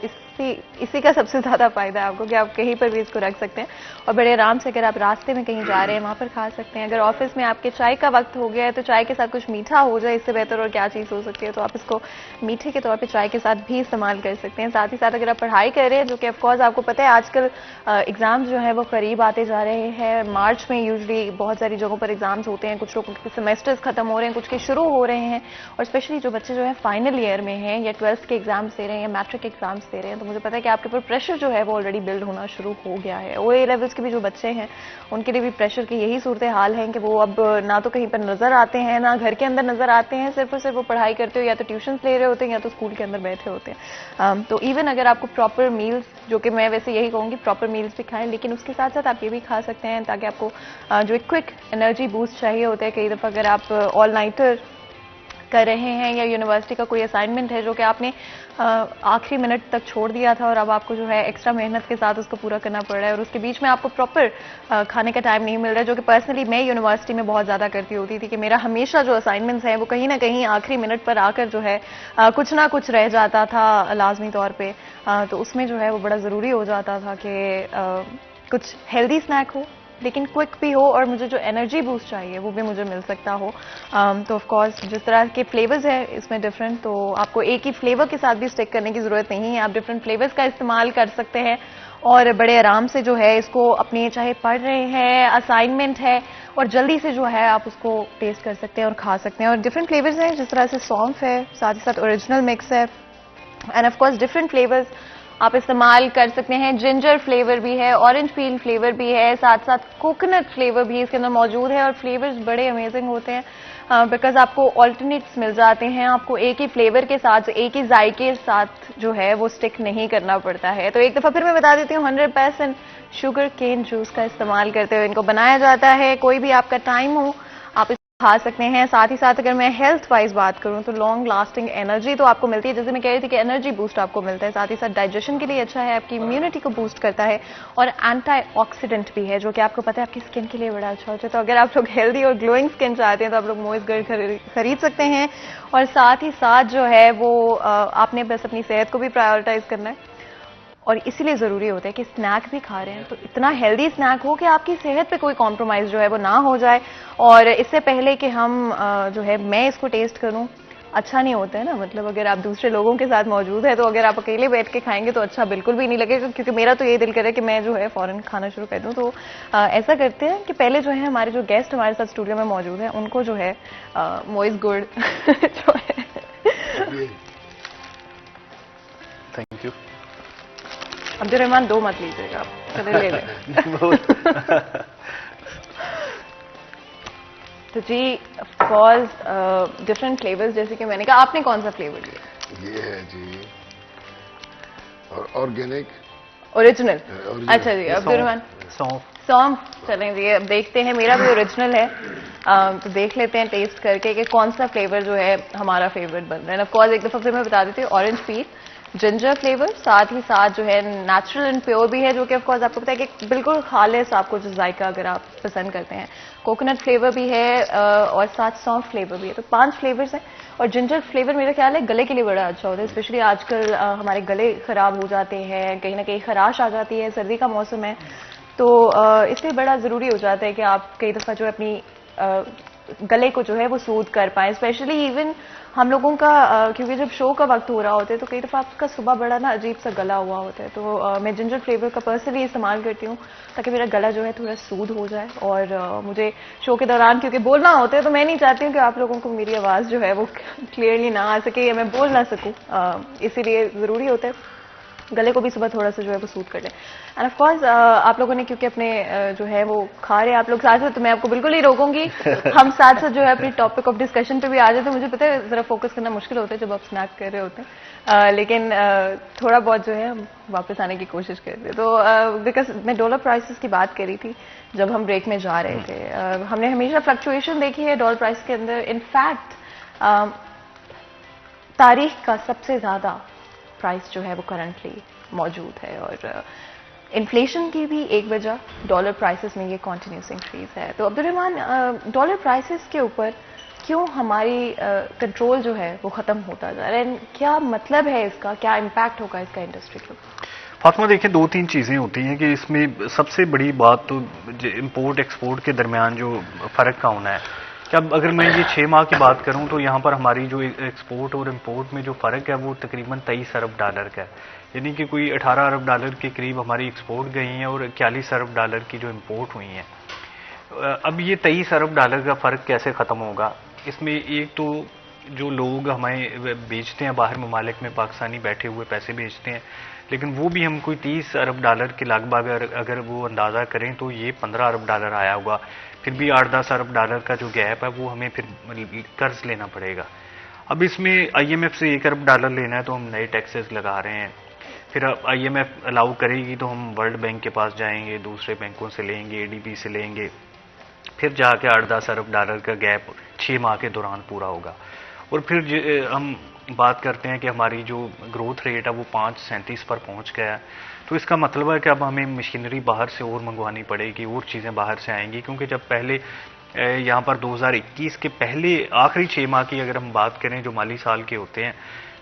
S1: इसी का सबसे ज़्यादा फ़ायदा है आपको कि आप कहीं पर भी इसको रख सकते हैं और बड़े आराम से अगर आप रास्ते में कहीं जा रहे हैं वहाँ पर खा सकते हैं। अगर ऑफिस में आपके चाय का वक्त हो गया है तो चाय के साथ कुछ मीठा हो जाए, इससे बेहतर और क्या चीज़ हो सकती है। तो आप इसको मीठे के तौर पे चाय के साथ भी इस्तेमाल कर सकते हैं। साथ ही साथ अगर आप पढ़ाई कर रहे हैं, जो कि ऑफकोर्स आपको पता है आजकल एग्ज़ाम्स जो है वो करीब आते जा रहे हैं, मार्च में यूजली बहुत सारी जगहों पर एग्ज़ाम्स होते हैं, कुछ लोगों के सेमेस्टर्स खत्म हो रहे हैं, कुछ के शुरू हो रहे हैं और स्पेशली जो बच्चे जो है फाइनल ईयर में हैं या 12th के एग्ज़ाम्स दे रहे हैं या मैट्रिक एग्ज़ाम्स दे रहे हैं, तो मुझे पता है कि आपके ऊपर प्रेशर जो है वो ऑलरेडी बिल्ड होना शुरू हो गया है। OA लेवल्स के भी जो बच्चे हैं उनके लिए भी प्रेशर की यही सूरत हाल है कि वो अब ना तो कहीं पर नज़र आते हैं ना घर के अंदर नज़र आते हैं, सिर्फ और सिर्फ वो पढ़ाई करते हो या तो ट्यूशन्स ले रहे होते हैं या तो स्कूल के अंदर बैठे होते हैं। तो इवन अगर आपको प्रॉपर मील्स, जो कि मैं वैसे यही कहूँगी प्रॉपर मील्स भी खाएं, लेकिन उसके साथ साथ आप ये भी खा सकते हैं ताकि आपको जो एक क्विक एनर्जी बूस्ट चाहिए होता है। कई दफ़ा अगर आप ऑल नाइटर कर रहे हैं या यूनिवर्सिटी का कोई असाइनमेंट है जो कि आपने आखिरी मिनट तक छोड़ दिया था और अब आपको जो है एक्स्ट्रा मेहनत के साथ उसको पूरा करना पड़ रहा है और उसके बीच में आपको प्रॉपर खाने का टाइम नहीं मिल रहा है, जो कि पर्सनली मैं यूनिवर्सिटी में बहुत ज़्यादा करती होती थी कि मेरा हमेशा जो असाइनमेंट्स हैं वो कहीं ना कहीं आखिरी मिनट पर आकर जो है कुछ ना कुछ रह जाता था लाजमी तौर पर। तो उसमें जो है वो बड़ा ज़रूरी हो जाता था कि कुछ हेल्दी स्नैक हो लेकिन क्विक भी हो और मुझे जो एनर्जी बूस्ट चाहिए वो भी मुझे मिल सकता हो। तो ऑफ कोर्स जिस तरह के फ्लेवर्स है इसमें डिफरेंट, तो आपको एक ही फ्लेवर के साथ भी स्टिक करने की ज़रूरत नहीं है, आप डिफरेंट फ्लेवर्स का इस्तेमाल कर सकते हैं और बड़े आराम से जो है इसको अपने, चाहे पढ़ रहे हैं, असाइनमेंट है, और जल्दी से जो है आप उसको टेस्ट कर सकते हैं और खा सकते हैं। और डिफरेंट फ्लेवर्स हैं, जिस तरह से सौंफ है, साथ ही साथ ओरिजिनल मिक्स है, end of course different flavours आप इस्तेमाल कर सकते हैं। जिंजर फ्लेवर भी है, ऑरेंज पील फ्लेवर भी है, साथ साथ कोकोनट फ्लेवर भी इसके अंदर मौजूद है, और फ्लेवर्स बड़े अमेजिंग होते हैं बिकॉज आपको ऑल्टरनेट्स मिल जाते हैं, आपको एक ही फ्लेवर के साथ, एक ही जायके के साथ जो है वो स्टिक नहीं करना पड़ता है। तो एक दफ़ा फिर मैं बता देती हूँ, 100% शुगर केन जूस का इस्तेमाल करते हुए इनको बनाया जाता है। कोई भी आपका टाइम हो आप खा सकते हैं। साथ ही साथ अगर मैं हेल्थ वाइज बात करूं तो लॉन्ग लास्टिंग एनर्जी तो आपको मिलती है, जैसे मैं कह रही थी कि एनर्जी बूस्ट आपको मिलता है, साथ ही साथ डाइजेशन के लिए अच्छा है, आपकी इम्यूनिटी को बूस्ट करता है, और एंटीऑक्सीडेंट भी है, जो कि आपको पता है आपकी स्किन के लिए बड़ा अच्छा होता है। तो अगर आप लोग हेल्दी और ग्लोइंग स्किन चाहते हैं तो आप लोग मोइस्ट गर्ड खरीद सकते हैं। और साथ ही साथ जो है वो आपने बस अपनी सेहत को भी प्रायोरिटाइज करना है, और इसीलिए ज़रूरी होता है कि स्नैक भी खा रहे हैं तो इतना हेल्दी स्नैक हो कि आपकी सेहत पे कोई कॉम्प्रोमाइज़ जो है वो ना हो जाए। और इससे पहले कि हम जो है मैं इसको टेस्ट करूं, अच्छा नहीं होता है ना, मतलब अगर आप दूसरे लोगों के साथ मौजूद है तो अगर आप अकेले बैठ के खाएंगे तो अच्छा बिल्कुल भी नहीं लगेगा, क्योंकि मेरा तो ये दिल करे कि मैं जो है फ़ौरन खाना शुरू कर दूं। तो ऐसा करते हैं कि पहले जो है हमारे जो गेस्ट हमारे साथ स्टूडियो में मौजूद हैं उनको जो है मोइस्ट गुड जो है,
S3: थैंक यू।
S1: अब्दुल-रहमान 2 मत लीजिएगा आप, चले ले लें। तो जी ऑफ कोर्स डिफरेंट फ्लेवर्स, जैसे कि मैंने कहा, आपने कौन सा फ्लेवर लिया?
S4: ये है जी और ऑर्गेनिक
S1: ओरिजिनल। अच्छा जी अब्दुल-रहमान सौंफ, चलें जी अब देखते हैं, मेरा भी ओरिजिनल है, तो देख लेते हैं टेस्ट करके कि कौन सा फ्लेवर जो है हमारा फेवरेट बन रहा है। ऑफ कोर्स एक दफ़ा फिर मैं बता देती हूँ, ऑरेंज पील, जिंजर फ्लेवर, साथ ही साथ जो है नेचुरल एंड प्योर भी है, जो कि ऑफ कोर्स आपको पता है कि बिल्कुल खालिस आपको जो जायका अगर आप पसंद करते हैं, कोकोनट फ्लेवर भी है और साथ सौंफ फ्लेवर भी है। तो 5 फ्लेवर्स हैं, और जिंजर फ्लेवर मेरा ख्याल है गले के लिए बड़ा अच्छा होता है, स्पेशली आजकल हमारे गले खराब हो जाते हैं, कहीं ना कहीं खराश आ जाती है, सर्दी का मौसम है, तो इसलिए बड़ा ज़रूरी हो जाता है कि आप कई दफ़ा जो अपनी गले को जो है वो सूद कर पाएँ। स्पेशली इवन हम लोगों का क्योंकि जब शो का वक्त हो रहा होता है तो कई दफ़ा आपका सुबह बड़ा ना अजीब सा गला हुआ होता है, तो मैं जिंजर फ्लेवर का पर्सनली इस्तेमाल करती हूँ ताकि मेरा गला जो है थोड़ा सूद हो जाए। और मुझे शो के दौरान क्योंकि बोलना होता है तो मैं नहीं चाहती हूँ कि आप लोगों को मेरी आवाज़ जो है वो क्लियरली ना आ सके या मैं बोल ना सकूँ, इसीलिए ज़रूरी होता है गले को भी सुबह थोड़ा सा जो है वो सूट कर लें। एंड ऑफ कोर्स आप लोगों ने क्योंकि अपने जो है वो खा रहे हैं आप लोग साथ साथ, तो मैं आपको बिल्कुल नहीं रोकूंगी, हम साथ साथ जो है अपनी टॉपिक ऑफ डिस्कशन पे भी आ जाते हैं। मुझे पता है ज़रा फोकस करना मुश्किल होता है जब आप स्नैक कर रहे होते हैं, लेकिन थोड़ा बहुत जो है हम वापस आने की कोशिश करते हैं। तो बिकॉज मैं डॉलर प्राइसेस की बात करी थी जब हम ब्रेक में जा रहे थे, हमने हमेशा फ्लक्चुएशन देखी है डॉलर प्राइस के अंदर। इनफैक्ट तारीख का सबसे ज़्यादा प्राइस जो है वो करंटली मौजूद है, और इन्फ्लेशन की भी एक वजह डॉलर प्राइसेस में ये कॉन्टिन्यूस इंक्रीज है। तो अब्दुल-रहमान, डॉलर प्राइसेस के ऊपर क्यों हमारी कंट्रोल जो है वो ख़त्म होता जा रहा है, क्या मतलब है इसका, क्या इम्पैक्ट होगा इसका इंडस्ट्री के ऊपर?
S3: फातिमा देखिए 2-3 चीज़ें होती हैं कि इसमें सबसे बड़ी बात तो इम्पोर्ट एक्सपोर्ट के दरमियान जो फ़र्क का होना है। कि अब अगर मैं ये 6 माह की बात करूं तो यहाँ पर हमारी जो एक्सपोर्ट और इम्पोर्ट में जो फ़र्क है वो तकरीबन 23 अरब डॉलर का है, यानी कि कोई 18 अरब डॉलर के करीब हमारी एक्सपोर्ट गई हैं और 41 अरब डॉलर की जो इम्पोर्ट हुई हैं। अब ये 23 अरब डॉलर का फ़र्क कैसे ख़त्म होगा? इसमें एक तो जो लोग हमें बेचते हैं बाहर ममालिक में, पाकिस्तानी बैठे हुए पैसे बेचते हैं, लेकिन वो भी हम कोई 30 अरब डॉलर के लगभग अगर वो अंदाज़ा करें तो ये 15 अरब डॉलर आया होगा। फिर भी 8-10 अरब डॉलर का जो गैप है वो हमें फिर कर्ज लेना पड़ेगा। अब इसमें IMF से 1 अरब डॉलर लेना है तो हम नए टैक्सेस लगा रहे हैं, फिर IMF अलाउ करेगी तो हम वर्ल्ड बैंक के पास जाएंगे, दूसरे बैंकों से लेंगे, ADB से लेंगे, फिर जाके 8-10 अरब डॉलर का गैप 6 माह के दौरान पूरा होगा। और फिर हम बात करते हैं कि हमारी जो ग्रोथ रेट है वो 5.37 पर पहुंच गया है, तो इसका मतलब है कि अब हमें मशीनरी बाहर से और मंगवानी पड़ेगी, और चीज़ें बाहर से आएंगी, क्योंकि जब पहले यहाँ पर 2021 के पहले आखिरी 6 माह की अगर हम बात करें जो माली साल के होते हैं,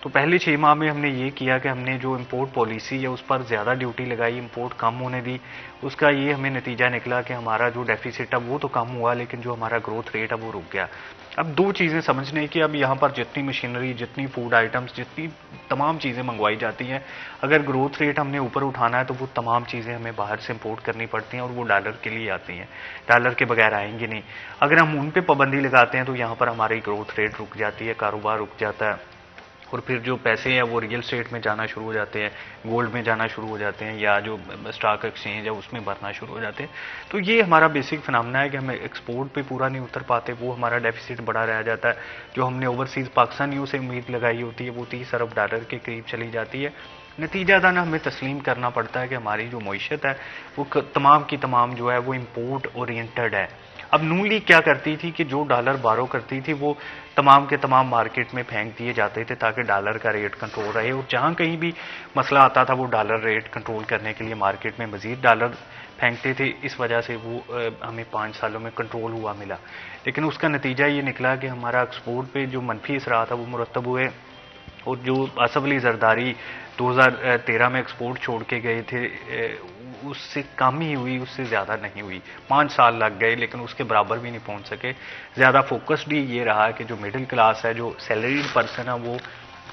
S3: तो पहले 6 माह में हमने ये किया कि हमने जो इम्पोर्ट पॉलिसी है उस पर ज़्यादा ड्यूटी लगाई, इम्पोर्ट कम होने दी। उसका ये हमें नतीजा निकला कि हमारा जो डेफिसिट है वो तो कम हुआ, लेकिन जो हमारा ग्रोथ रेट है वो रुक गया। अब 2 चीज़ें समझने की, अब यहाँ पर जितनी मशीनरी, जितनी फूड आइटम्स, जितनी तमाम चीज़ें मंगवाई जाती हैं, अगर ग्रोथ रेट हमने ऊपर उठाना है तो वो तमाम चीज़ें हमें बाहर से इम्पोर्ट करनी पड़ती हैं और वो डॉलर के लिए आती हैं, डॉलर के बगैर आएंगी नहीं। अगर हम उन पे पाबंदी लगाते हैं तो यहाँ पर हमारी ग्रोथ रेट रुक जाती है, कारोबार रुक जाता है, और फिर जो पैसे हैं वो रियल स्टेट में जाना शुरू हो जाते हैं, गोल्ड में जाना शुरू हो जाते हैं, या जो स्टॉक एक्सचेंज है उसमें भरना शुरू हो जाते हैं। तो ये हमारा बेसिक फिनोमेना है कि हमें एक्सपोर्ट पे पूरा नहीं उतर पाते, वो हमारा डेफिसिट बड़ा रह जाता है। जो हमने ओवरसीज पाकिस्तानियों से उम्मीद लगाई होती है वो 30 अरब डॉलर के करीब चली जाती है। नतीजा दान हमें तस्लीम करना पड़ता है कि हमारी जो मईशत है वो तमाम की तमाम जो है वो इम्पोर्ट ओरिएंटेड है। अब नून लीग क्या करती थी कि जो डॉलर बारो करती थी वो तमाम के तमाम मार्केट में फेंक दिए जाते थे ताकि डॉलर का रेट कंट्रोल रहे, और जहां कहीं भी मसला आता था वो डॉलर रेट कंट्रोल करने के लिए मार्केट में मजीद डॉलर फेंकते थे। इस वजह से वो हमें 5 सालों में कंट्रोल हुआ मिला, लेकिन उसका नतीजा ये निकला कि हमारा एक्सपोर्ट पे जो मनफी असरा था वो मुरतब हुए, और जो आसफ अली जरदारी 2013 में एक्सपोर्ट छोड़ के गए थे उससे कम ही हुई, उससे ज़्यादा नहीं हुई। 5 साल लग गए लेकिन उसके बराबर भी नहीं पहुंच सके। ज़्यादा फोकस्ड ही ये रहा कि जो मिडिल क्लास है, जो सैलरीड पर्सन है, वो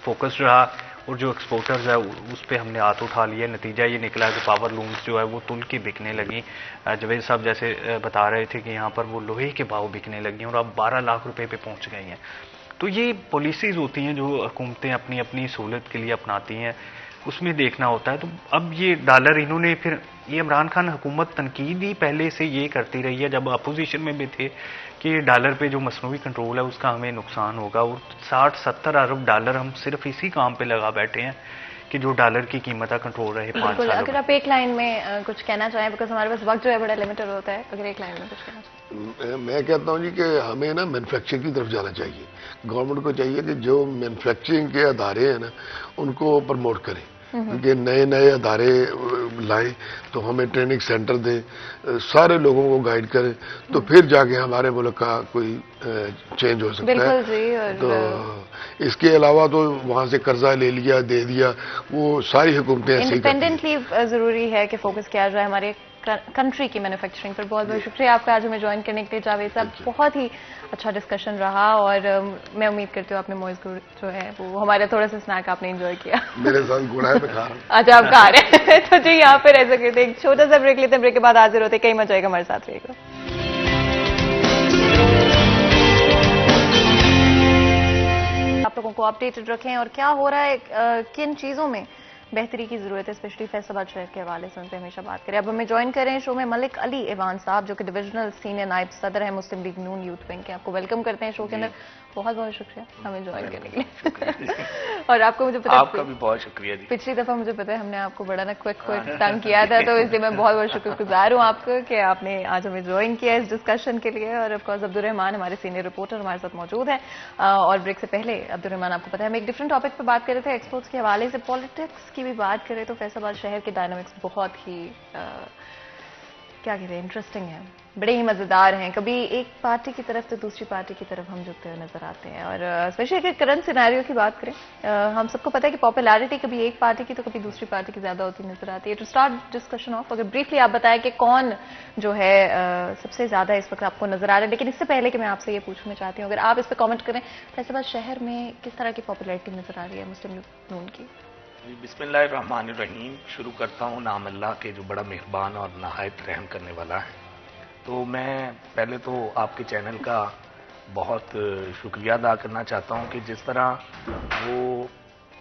S3: फोकस्ड रहा, और जो एक्सपोर्टर्स है उस पर हमने हाथ उठा लिया। नतीजा ये निकला कि पावर लूम्स जो है वो तुल के बिकने लगी। जवेद साहब जैसे बता रहे थे कि यहाँ पर वो लोहे के भाव बिकने लगी और अब 12 लाख रुपए पे पहुंच गई हैं। तो ये पॉलिसीज होती हैं जो हुकूमतें अपनी अपनी सहूलत के लिए अपनाती हैं, उसमें देखना होता है। तो अब ये डॉलर इन्होंने फिर, ये इमरान खान हुकूमत तनकीद ही पहले से ये करती रही है जब अपोजिशन में भी थे कि डॉलर पे जो मसनूई कंट्रोल है उसका हमें नुकसान होगा, और 60-70 अरब डॉलर हम सिर्फ इसी काम पे लगा बैठे हैं कि जो डॉलर की कीमत कंट्रोल रहे 5 साल।
S1: अगर आप एक लाइन में कुछ कहना चाहें, बिकॉज हमारे पास वक्त जो है बड़ा लिमिटेड होता है, अगर एक लाइन में कुछ कहना चाहें।
S4: मैं कहता हूँ जी कि हमें ना मैन्युफैक्चरिंग की तरफ जाना चाहिए। गवर्नमेंट को चाहिए कि जो मैन्युफैक्चरिंग के अदारे हैं ना उनको प्रमोट करें, कि नए नए अदारे लाएं, तो हमें ट्रेनिंग सेंटर दें, सारे लोगों को गाइड करें, तो फिर जाके हमारे मुल्क का कोई चेंज हो सकता है।
S1: जी, और
S4: तो इसके अलावा तो वहाँ से कर्जा ले लिया, दे दिया, वो सारी हुकूमतें ऐसे ही करती हैं।
S1: इंडिपेंडेंटली जरूरी है कि फोकस किया जाए हमारे कंट्री की मैन्युफैक्चरिंग पर। बहुत बहुत शुक्रिया आपका आज हमें ज्वाइन करने के लिए जावेद साहब। बहुत ही अच्छा डिस्कशन रहा, और मैं उम्मीद करती हूँ आपने मोइज गुड़ जो है वो हमारा थोड़ा सा स्नैक आपने एंजॉय किया।
S4: मेरे साथ गुड़ा है, मैं खा रहा हूँ।
S1: अच्छा, आप खा रहे हैं तो जी यहाँ पे रह सकते थे, एक छोटा सा ब्रेक लेते हैं, ब्रेक के बाद हाजिर होते, कई मजा आएगा, हमारे साथ रहिएगा। आप लोगों को अपडेटेड रखें और क्या हो रहा है, किन चीजों में बेहतरी की जरूरत है, स्पेशली फैसलाबाद शहर के हवाले से उन पर हमेशा बात करें। अब हमें ज्वाइन करें शो में मलिक अली ईवान साहब, जो कि डिविजनल सीनियर नायब सदर है मुस्लिम लीग नून यूथ विंग के। आपको वेलकम करते हैं शो के अंदर। बहुत बहुत शुक्रिया हमें ज्वाइन करने के लिए। और आपको मुझे पता है,
S5: आपका भी बहुत शुक्रिया जी।
S1: पिछली दफा मुझे पता है हमने आपको बड़ा ना क्विक तंग किया था, तो इसलिए मैं बहुत बहुत शुक्रगुजार हूँ आपको कि आपने आज हमें ज्वाइन किया इस डिस्कशन के लिए। और ऑफकोर्स अब्दुर्रहमान हमारे सीनियर रिपोर्टर हमारे साथ मौजूद है। और ब्रेक से पहले अब्दुर्रहमान, आपको पता है हम एक डिफरेंट टॉपिक पर बात कर रहे थे, एक्सपोर्ट्स के हवाले से पॉलिटिक्स की भी बात करें तो फैसलाबाद शहर के डायनामिक्स बहुत ही क्या कहते हैं, इंटरेस्टिंग है, बड़े ही मजेदार हैं। कभी एक पार्टी की तरफ तो दूसरी पार्टी की तरफ हम झुकते हुए नजर आते हैं। और स्पेशली अगर करंट सिनेरियो की बात करें, हम सबको पता है कि पॉपुलैरिटी कभी एक पार्टी की तो कभी दूसरी पार्टी की ज्यादा होती नजर आती है। टू स्टार्ट डिस्कशन ऑफ, अगर ब्रीफली आप बताएं कि कौन जो है सबसे ज्यादा इस वक्त आपको नजर आ रहा है। लेकिन इससे पहले कि मैं आपसे ये पूछना चाहती हूँ, अगर आप इस पर कॉमेंट करें, फैसलाबाद शहर में किस तरह की पॉपुलैरिटी नजर आ रही है मुस्लिम नून की?
S5: बिस्मिल्लाहिर्रहमानिर्रहीम। शुरू करता हूँ नाम अल्लाह के जो बड़ा मेहरबान और नहायत रहम करने वाला है। तो मैं पहले तो आपके चैनल का बहुत शुक्रिया अदा करना चाहता हूँ कि जिस तरह वो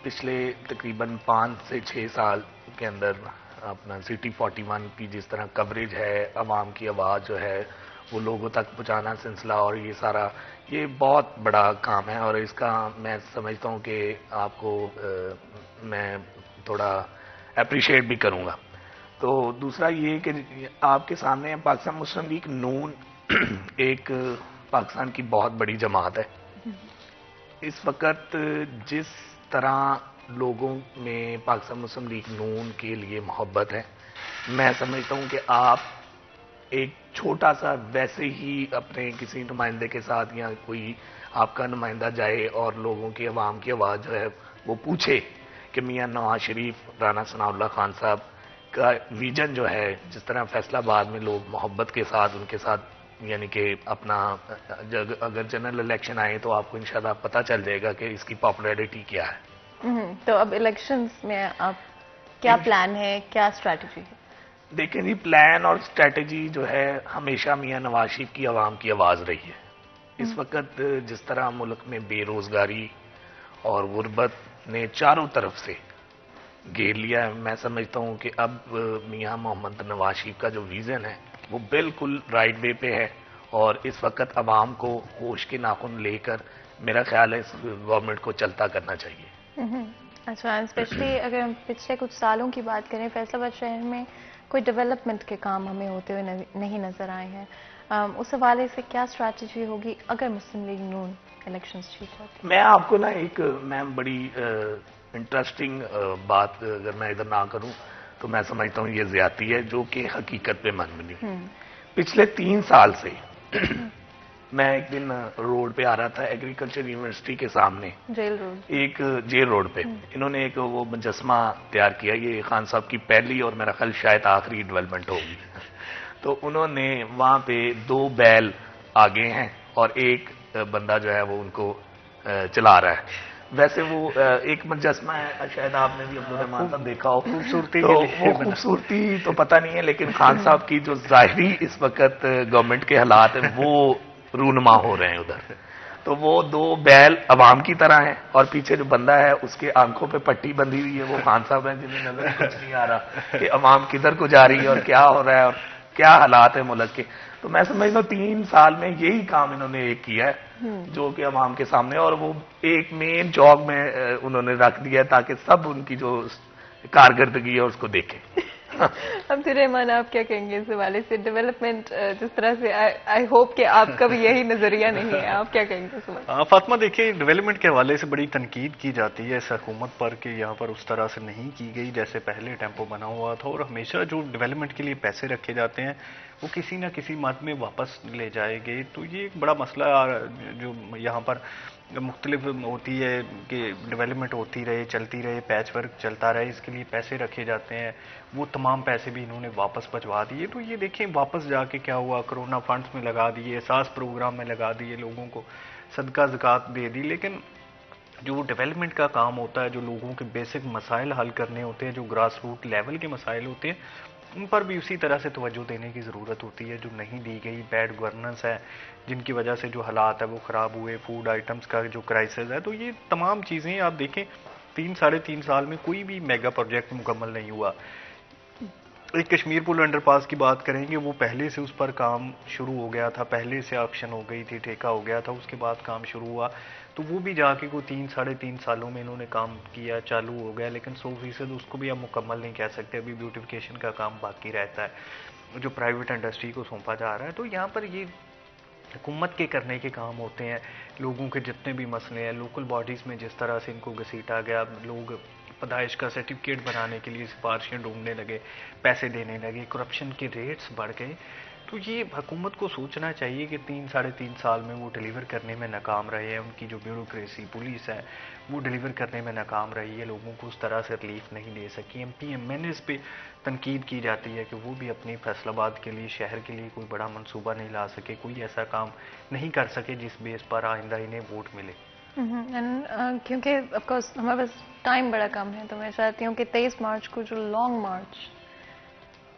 S5: पिछले तकरीबन 5 से 6 साल के अंदर अपना सिटी 41 की जिस तरह कवरेज है, आवाम की आवाज़ जो है वो लोगों तक पहुँचाना सिलसिला, और ये सारा ये बहुत बड़ा काम है, और इसका मैं समझता हूँ कि आपको मैं थोड़ा अप्रिशिएट भी करूँगा। तो दूसरा ये कि आपके सामने पाकिस्तान मुस्लिम लीग नून एक पाकिस्तान की बहुत बड़ी जमात है। इस वक्त जिस तरह लोगों में पाकिस्तान मुस्लिम लीग नून के लिए मोहब्बत है, मैं समझता हूँ कि आप एक छोटा सा वैसे ही अपने किसी नुमाइंदे के साथ या कोई आपका नुमाइंदा जाए और लोगों की आवाम की आवाज़ जो है वो पूछे कि मियां नवाज शरीफ, राना सनाउल्लाह खान साहब का विजन जो है, जिस तरह फैसलाबाद में लोग मोहब्बत के साथ उनके साथ यानी कि अपना अगर जनरल इलेक्शन आए तो आपको इंशाल्लाह पता चल जाएगा कि इसकी पॉपुलैरिटी क्या है।
S1: तो अब इलेक्शंस में आप क्या प्लान है, क्या स्ट्रैटेजी है?
S5: देखिए जी, प्लान और स्ट्रैटेजी जो है हमेशा मियां नवाज शरीफ की आवाम की आवाज रही है। इस वक्त जिस तरह मुल्क में बेरोजगारी और गुर्बत ने चारों तरफ से घेर लिया है, मैं समझता हूं कि अब मियां मोहम्मद नवाज शरीफ का जो विजन है वो बिल्कुल राइट वे पे है और इस वक्त आवाम को होश के नाखून लेकर मेरा ख्याल है इस गवर्नमेंट को चलता करना चाहिए।
S1: अच्छा, स्पेशली अगर हम पिछले कुछ सालों की बात करें, फैसलाबाद शहर में कोई डेवलपमेंट के काम हमें होते हुए नहीं नजर आए हैं। उस हवाले से क्या स्ट्रैटेजी होगी अगर मुस्लिम लीग नून इलेक्शंस जीत जाती है?
S5: मैं आपको ना एक मैम बड़ी इंटरेस्टिंग बात अगर मैं इधर ना करूं तो मैं समझता हूं ये ज्यादती है जो कि हकीकत पे मबनी। पिछले 3 साल से मैं एक दिन रोड पे आ रहा था, एग्रीकल्चर यूनिवर्सिटी के सामने
S1: जेल रोड,
S5: एक जेल रोड पे इन्होंने एक वो मुजस्मा तैयार किया। ये खान साहब की पहली और मेरा ख्याल शायद आखिरी डेवलपमेंट होगी। तो उन्होंने वहां पे 2 बैल आगे हैं और एक बंदा जो है वो उनको चला रहा है। वैसे वो एक मुजस्मा है, शायद आपने भी अब्दुल रहमान साहब देखा हो।
S3: खूबसूरती
S5: तो वो खूबसूरती तो पता नहीं है, लेकिन खान साहब की जो जाहिरी इस वक्त गवर्नमेंट के हालात है वो रूनमा हो रहे हैं उधर। तो वो 2 बैल अवाम की तरह हैं और पीछे जो बंदा है उसके आंखों पे पट्टी बंधी हुई है, वो खान साहब हैं जिन्हें नजर कुछ नहीं आ रहा कि अवाम किधर को जा रही है और क्या हो रहा है और क्या हालात है मुल्क के। तो मैं समझता हूँ 3 साल में यही काम इन्होंने एक किया है जो कि अवाम के सामने, और वो एक मेन चौक में उन्होंने रख दिया है ताकि सब उनकी जो कारकर्दगी है उसको देखें।
S1: अब्दुल रहमान, आप क्या कहेंगे इस हवाले से? डेवलपमेंट जिस तरह से, आई होप कि आपका भी यही नजरिया नहीं है, आप क्या कहेंगे इस हवाले?
S3: फातिमा, देखिए, डेवलपमेंट के हवाले से बड़ी तनकीद की जाती है इस हुकूमत पर कि यहाँ पर उस तरह से नहीं की गई जैसे पहले टेम्पो बना हुआ था, और हमेशा जो डेवलपमेंट के लिए पैसे रखे जाते हैं वो किसी न किसी मद में वापस ले जाएंगे। तो ये एक बड़ा मसला जो यहाँ पर मुख्तलिफ होती है कि डेवलपमेंट होती रहे, चलती रहे, पैच वर्क चलता रहे, इसके लिए पैसे रखे जाते हैं। वो तमाम पैसे भी इन्होंने वापस भिजवा दिए। तो ये देखें वापस जाके क्या हुआ, कोरोना फंड्स में लगा दिए, एहसास प्रोग्राम में लगा दिए, लोगों को सदका ज़कात दे दी। लेकिन जो डेवलपमेंट का काम होता है, जो लोगों के बेसिक मसाइल हल करने होते हैं, जो ग्रास रूट लेवल के मसाइल होते हैं, उन पर भी उसी तरह से तवज्जो देने की ज़रूरत होती है जो नहीं दी गई। बैड गवर्नेंस है जिनकी वजह से जो हालात है वो ख़राब हुए, फूड आइटम्स का जो क्राइसिस है। तो ये तमाम चीज़ें आप देखें 3-3.5 साल में कोई भी मेगा प्रोजेक्ट मुकम्मल नहीं हुआ। एक कश्मीर पुल अंडरपास की बात करेंगे, वो पहले से उस पर काम शुरू हो गया था, पहले से ऑक्शन हो गई थी, ठेका हो गया था, उसके बाद काम शुरू हुआ। तो वो भी जाके को 3-3.5 सालों में इन्होंने काम किया, चालू हो गया। लेकिन 100% उसको भी आप मुकम्मल नहीं कह सकते, अभी ब्यूटिफिकेशन का काम बाकी रहता है जो प्राइवेट इंडस्ट्री को सौंपा जा रहा है। तो यहाँ पर ये हुकूमत के करने के काम होते हैं। लोगों के जितने भी मसले हैं, लोकल बॉडीज़ में जिस तरह से इनको घसीटा गया, लोग पैदाइश का सर्टिफिकेट बनाने के लिए सिफारिशें ढूंढने लगे, पैसे देने लगे, करप्शन के रेट्स बढ़ गए। तो ये हुकूमत को सोचना चाहिए कि 3-3.5 साल में वो डिलीवर करने में नाकाम रहे हैं। उनकी जो ब्यूरोक्रेसी पुलिस है वो डिलीवर करने में नाकाम रही है, लोगों को उस तरह से रिलीफ नहीं दे सकी। MP MNAs पे तनकीद की जाती है कि वो भी अपनी फैसलाबाद के लिए, शहर के लिए कोई बड़ा मंसूबा नहीं ला सके, कोई ऐसा काम नहीं कर सके जिस बेस पर आइंदा इन्हें वोट मिले।
S1: क्योंकि ऑफकोर्स हमारे पास टाइम बड़ा कम है, तो मैं चाहती हूँ कि 23 मार्च को जो लॉन्ग मार्च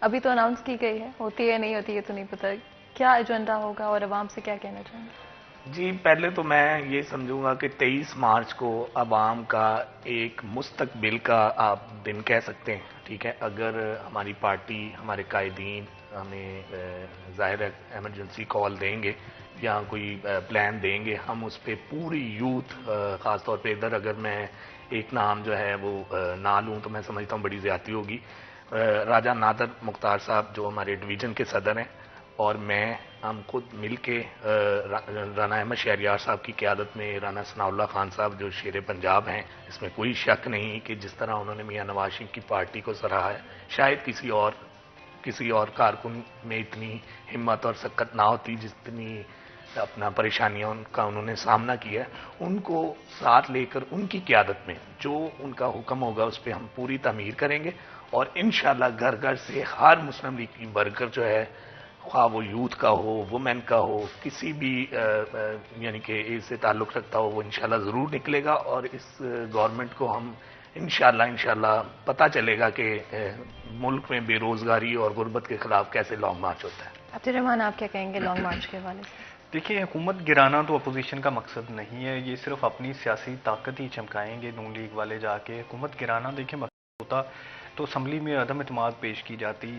S1: अभी तो अनाउंस की गई है, होती है नहीं होती है तो नहीं पता, क्या एजेंडा होगा और अवाम से क्या कहना चाहेंगे?
S5: जी, पहले तो मैं ये समझूंगा कि 23 मार्च को अवाम का एक मुस्तकबिल का आप दिन कह सकते हैं, ठीक है। अगर हमारी पार्टी, हमारे कायदीन हमें ज़ाहिर है एमरजेंसी कॉल देंगे या कोई प्लान देंगे, हम उस पर पूरी यूथ, ख़ास तौर पे इधर अगर मैं एक नाम जो है वो ना लूँ तो मैं समझता हूँ बड़ी ज़्यादती होगी। राजा नादर मुख्तार साहब जो हमारे डिवीज़न के सदर हैं और मैं, हम खुद मिल के राना अहमद शहरियार साहब की क़यादत में राना सनाउल्लाह खान साहब जो शेर पंजाब हैं, इसमें कोई शक नहीं कि जिस तरह उन्होंने मियां नवाज शरीफ की पार्टी को सराहा है, शायद किसी और कारकुन में इतनी हिम्मत और सकत ना होती जितनी अपना परेशानियों का उन्होंने सामना किया है, उनको साथ लेकर उनकी क़यादत में जो उनका हुक्म होगा उस पर हम पूरी तमीर करेंगे और इंशाल्लाह घर घर से हर मुस्लिम लीग की वर्कर जो है, ख्वाह वो यूथ का हो, वुमेन का हो, किसी भी यानी कि इससे ताल्लुक़ रखता हो, वो इंशाल्लाह ज़रूर निकलेगा और इस गवर्नमेंट को हम इंशाल्लाह पता चलेगा कि मुल्क में बेरोज़गारी और गुर्बत के ख़िलाफ़ कैसे लॉन्ग मार्च होता है।
S1: अब्दुर्रहमान, आप क्या कहेंगे लॉन्ग मार्च के हवाले से?
S3: देखिए, हुकूमत गिराना तो अपोजिशन का मकसद नहीं है, ये सिर्फ अपनी सियासी ताकत ही चमकाएंगे नून लीग वाले जाके। हुकूमत गिराना देखिए मकसद होता तो असम्बली में अदम इत्मीनाद पेश की जाती,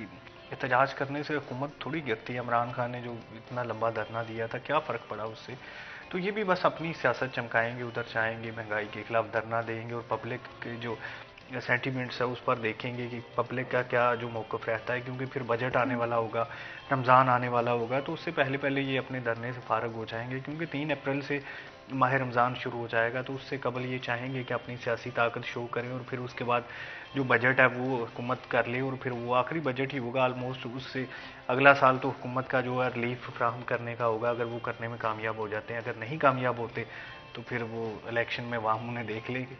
S3: एहतजाज करने से हुकूमत थोड़ी गिरती है। इमरान खान ने जो इतना लंबा धरना दिया था, क्या फ़र्क पड़ा उससे? तो ये भी बस अपनी सियासत चमकाएंगे, उधर जाएंगे, महंगाई के खिलाफ धरना देंगे और पब्लिक के जो सेंटिमेंट्स है उस पर देखेंगे कि पब्लिक का क्या जो मौक़िफ़ रहता है, क्योंकि फिर बजट आने वाला होगा, रमज़ान आने वाला होगा, तो उससे पहले पहले ये अपने धरने से फ़ारग हो जाएंगे, क्योंकि 3 अप्रैल से माह रमज़ान शुरू हो जाएगा। तो उससे कबल ये चाहेंगे कि अपनी सियासी ताकत शो करें और फिर उसके बाद जो बजट है वो हुकूमत कर ले और फिर वो आखिरी बजट ही होगा ऑलमोस्ट। उससे अगला साल तो हुकूमत का जो है रिलीफ फ्राहम करने का होगा, अगर वो करने में कामयाब हो जाते हैं। अगर नहीं कामयाब होते तो फिर वो इलेक्शन में वहाँ उन्हें देख लेंगे।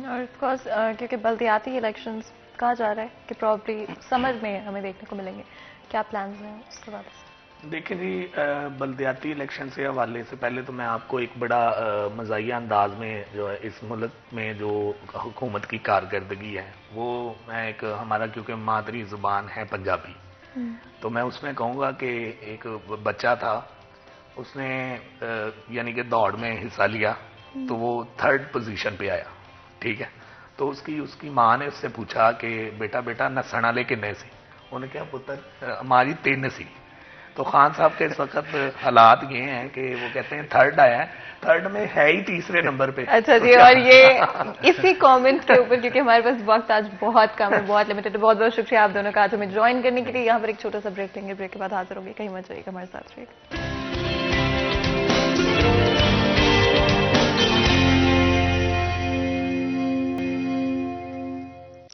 S1: और ऑफ कोर्स क्योंकि बल्दियाती इलेक्शंस कहा जा रहा है कि प्रॉब्ली समर में हमें देखने को मिलेंगे, क्या प्लान्स हैं उसके बाद?
S5: देखिए जी, बल्दियाती इलेक्शन से हवाले से पहले तो मैं आपको एक बड़ा मज़ाहिया अंदाज में जो है इस मुल्क में जो हुकूमत की कारकर्दगी है वो मैं एक हमारा क्योंकि मादरी ज़ुबान है पंजाबी, तो मैं उसमें कहूँगा कि एक बच्चा था, उसने यानी कि दौड़ में हिस्सा लिया तो वो 3rd पोजीशन पे आया, ठीक है। तो उसकी माँ ने उससे पूछा कि बेटा नसण वाले किन्ने सी? उन्होंने कहा पुत्र हमारी 3 सी। तो खान साहब के इस वक्त हालात ये हैं कि वो कहते हैं 3rd आया है, 3rd में है ही 3रे नंबर पे।
S1: अच्छा जी, और ये इसी कमेंट के ऊपर, क्योंकि हमारे पास वक्त आज बहुत कम है, बहुत लिमिटेड है, बहुत बहुत शुक्रिया आप दोनों का आज हमें ज्वाइन करने के लिए। यहाँ पर एक छोटा सा ब्रेक लेंगे, ब्रेक के बाद हाजिर होंगे, कहीं मत जाइएगा, हमारे साथ रहिएगा।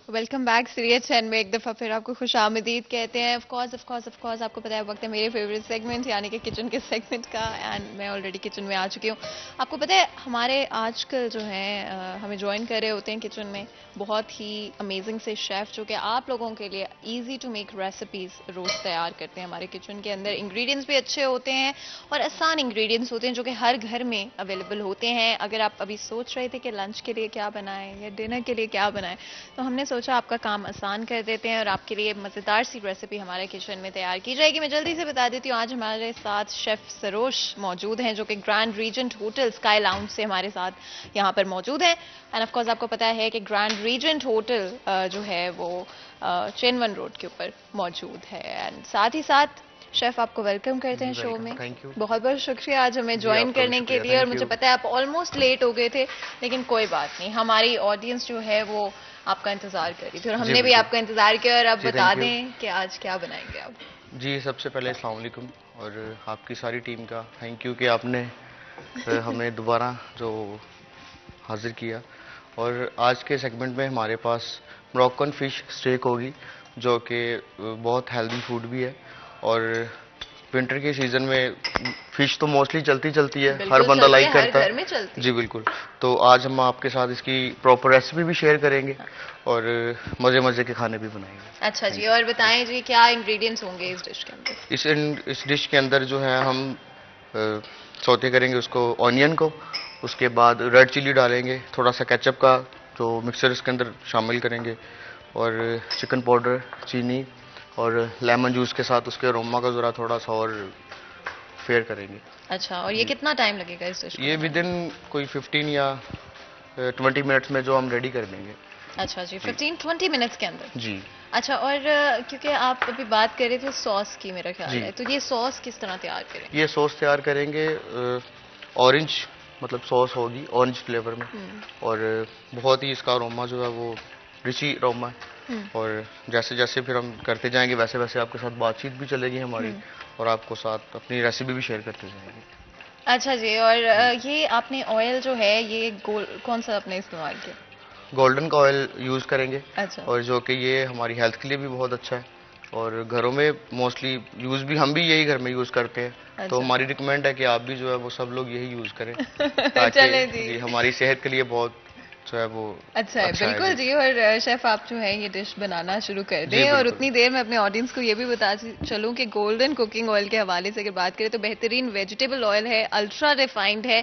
S1: वेलकम बैक सीरियस 10 में एक दफ़ा फिर आपको खुशामदीद कहते हैं। ऑफ कोर्स आपको पता है वक्त है मेरे फेवरेट सेगमेंट यानी कि किचन के सेगमेंट का, एंड मैं ऑलरेडी किचन में आ चुकी हूँ। आपको पता है हमारे आजकल जो हैं हमें ज्वाइन कर रहे होते हैं किचन में बहुत ही अमेजिंग से शेफ़ जो कि आप लोगों के लिए ईजी टू मेक रेसिपीज़ रोज़ तैयार करते हैं। हमारे किचन के अंदर इंग्रेडिएंट्स भी अच्छे होते हैं और आसान इंग्रेडिएंट्स होते हैं जो कि हर घर में अवेलेबल होते हैं। अगर आप अभी सोच रहे थे कि लंच के लिए क्या बनाएं या डिनर के लिए क्या बनाएं, तो हमने सोचा आपका काम आसान कर देते हैं और आपके लिए मज़ेदार सी रेसिपी हमारे किचन में तैयार की जाएगी। मैं जल्दी से बता देती हूँ, आज हमारे साथ शेफ़ सरोश मौजूद हैं जो कि Grand Regent Hotel Sky Lounge से हमारे साथ यहाँ पर मौजूद हैं। एंड ऑफ कोर्स आपको पता है कि ग्रैंड रीजेंट होटल जो है वो चेनवन रोड के ऊपर मौजूद है। एंड साथ ही साथ शेफ आपको वेलकम करते हैं शो में।
S6: थैंक यू,
S1: बहुत बहुत शुक्रिया आज हमें ज्वाइन करने के लिए। और मुझे पता है आप ऑलमोस्ट लेट हो गए थे, लेकिन कोई बात नहीं, हमारी ऑडियंस जो है वो आपका इंतजार कर रही थी और हमने भी आपका इंतजार किया। और अब बता दें कि आज क्या बनाएंगे आप?
S6: जी सबसे पहले अस्सलाम वालेकुम और आपकी सारी टीम का थैंक यू कि आपने हमें दोबारा जो हाजिर किया। और आज के सेगमेंट में हमारे पास मोरक्कन फ़िश स्टेक होगी जो कि बहुत हेल्दी फूड भी है। और विंटर के सीज़न में फ़िश तो मोस्टली चलती है, हर बंदा लाइक करता है। जी बिल्कुल, तो आज हम आपके साथ इसकी प्रॉपर रेसिपी भी शेयर करेंगे और मज़े के खाने भी बनाएंगे।
S1: अच्छा जी, और बताएं जी क्या इंग्रेडिएंट्स होंगे इस डिश के अंदर?
S6: इस डिश के अंदर जो है हम सौते करेंगे उसको, ऑनियन को, उसके बाद रेड चिली डालेंगे, थोड़ा सा केचप का जो मिक्सर इसके अंदर शामिल करेंगे और चिकन पाउडर, चीनी और लेमन जूस के साथ उसके अरोमा का ज़रा थोड़ा सा और फेयर करेंगे।
S1: अच्छा, और ये कितना टाइम लगेगा इस डिश?
S6: ये विद इन कोई 15 या 20 मिनट्स में जो हम रेडी कर देंगे।
S1: अच्छा जी, 15-20 मिनट्स के अंदर?
S6: जी।
S1: अच्छा, और क्योंकि आप अभी बात कर रहे थे सॉस की, मेरा ख्याल है, तो ये सॉस किस तरह तैयार करेंगे?
S6: ये सॉस तैयार करेंगे ऑरेंज मतलब सॉस होगी ऑरेंज फ्लेवर में और बहुत ही इसका अरोमा जो है वो रिची अरोमा है। और जैसे जैसे फिर हम करते जाएंगे वैसे वैसे आपके साथ बातचीत भी चलेगी हमारी और आपको साथ अपनी रेसिपी भी शेयर करते जाएंगे।
S1: अच्छा जी, और ये आपने ऑयल जो है ये कौन सा आपने इस्तेमाल किया?
S6: गोल्डन का ऑयल यूज़ करेंगे।
S1: अच्छा।
S6: और जो कि ये हमारी हेल्थ के लिए भी बहुत अच्छा है और घरों में मोस्टली यूज़ भी हम भी यही घर में यूज़ करते हैं।
S1: अच्छा।
S6: तो हमारी रिकमेंड है कि आप भी जो है वो सब लोग यही यूज़ करें
S1: चले
S6: ताकि
S1: जी।
S6: हमारी सेहत के लिए बहुत जो है वो
S1: अच्छा है, बिल्कुल जी। और शेफ आप जो है ये डिश बनाना शुरू कर
S6: जी,
S1: दें। और
S6: बिल्कुल।
S1: उतनी देर में अपने ऑडियंस को ये भी बता चलूं कि गोल्डन कुकिंग ऑयल के हवाले से अगर बात करें तो बेहतरीन वेजिटेबल ऑयल है, अल्ट्रा रिफाइंड है,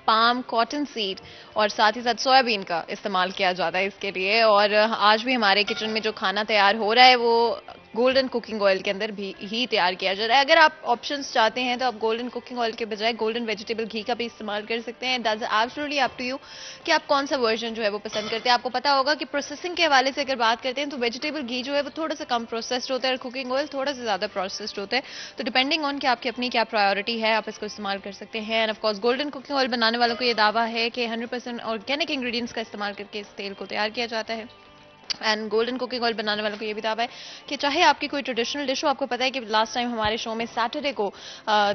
S1: पाम, कॉटन सीड और साथ ही साथ सोयाबीन का इस्तेमाल किया जाता है इसके लिए। और आज भी हमारे किचन में जो खाना तैयार हो रहा है वो गोल्डन कुकिंग ऑयल के अंदर भी ही तैयार किया जा रहा है। अगर आप ऑप्शंस चाहते हैं तो आप गोल्डन कुकिंग ऑयल के बजाय गोल्डन वेजिटेबल घी का भी इस्तेमाल कर सकते हैं। That's absolutely up to you कि आप कौन सा वर्जन जो है वो पसंद करते हैं। आपको पता होगा कि प्रोसेसिंग के हवाले से अगर बात करते हैं तो वेजिटेबल घी जो है वो थोड़ा सा कम प्रोसेस्ड होता है और कुकिंग ऑयल थोड़ा सा ज़्यादा प्रोसेस्ड होता है। तो डिपेंडिंग ऑन कि आपकी अपनी क्या प्रायोरिटी है आप इसको इस्तेमाल कर सकते हैं। End of course golden cooking oil बनाने वालों को ये दावा है कि 100% ऑर्गेनिक इंग्रेडिएंट्स का इस्तेमाल करके इस तेल को तैयार किया जाता है। एंड गोल्डन कुकिंग ऑयल बनाने वालों को ये भी दावा है कि चाहे आपकी कोई ट्रेडिशनल डिश हो, आपको पता है कि लास्ट टाइम हमारे शो में सैटरडे को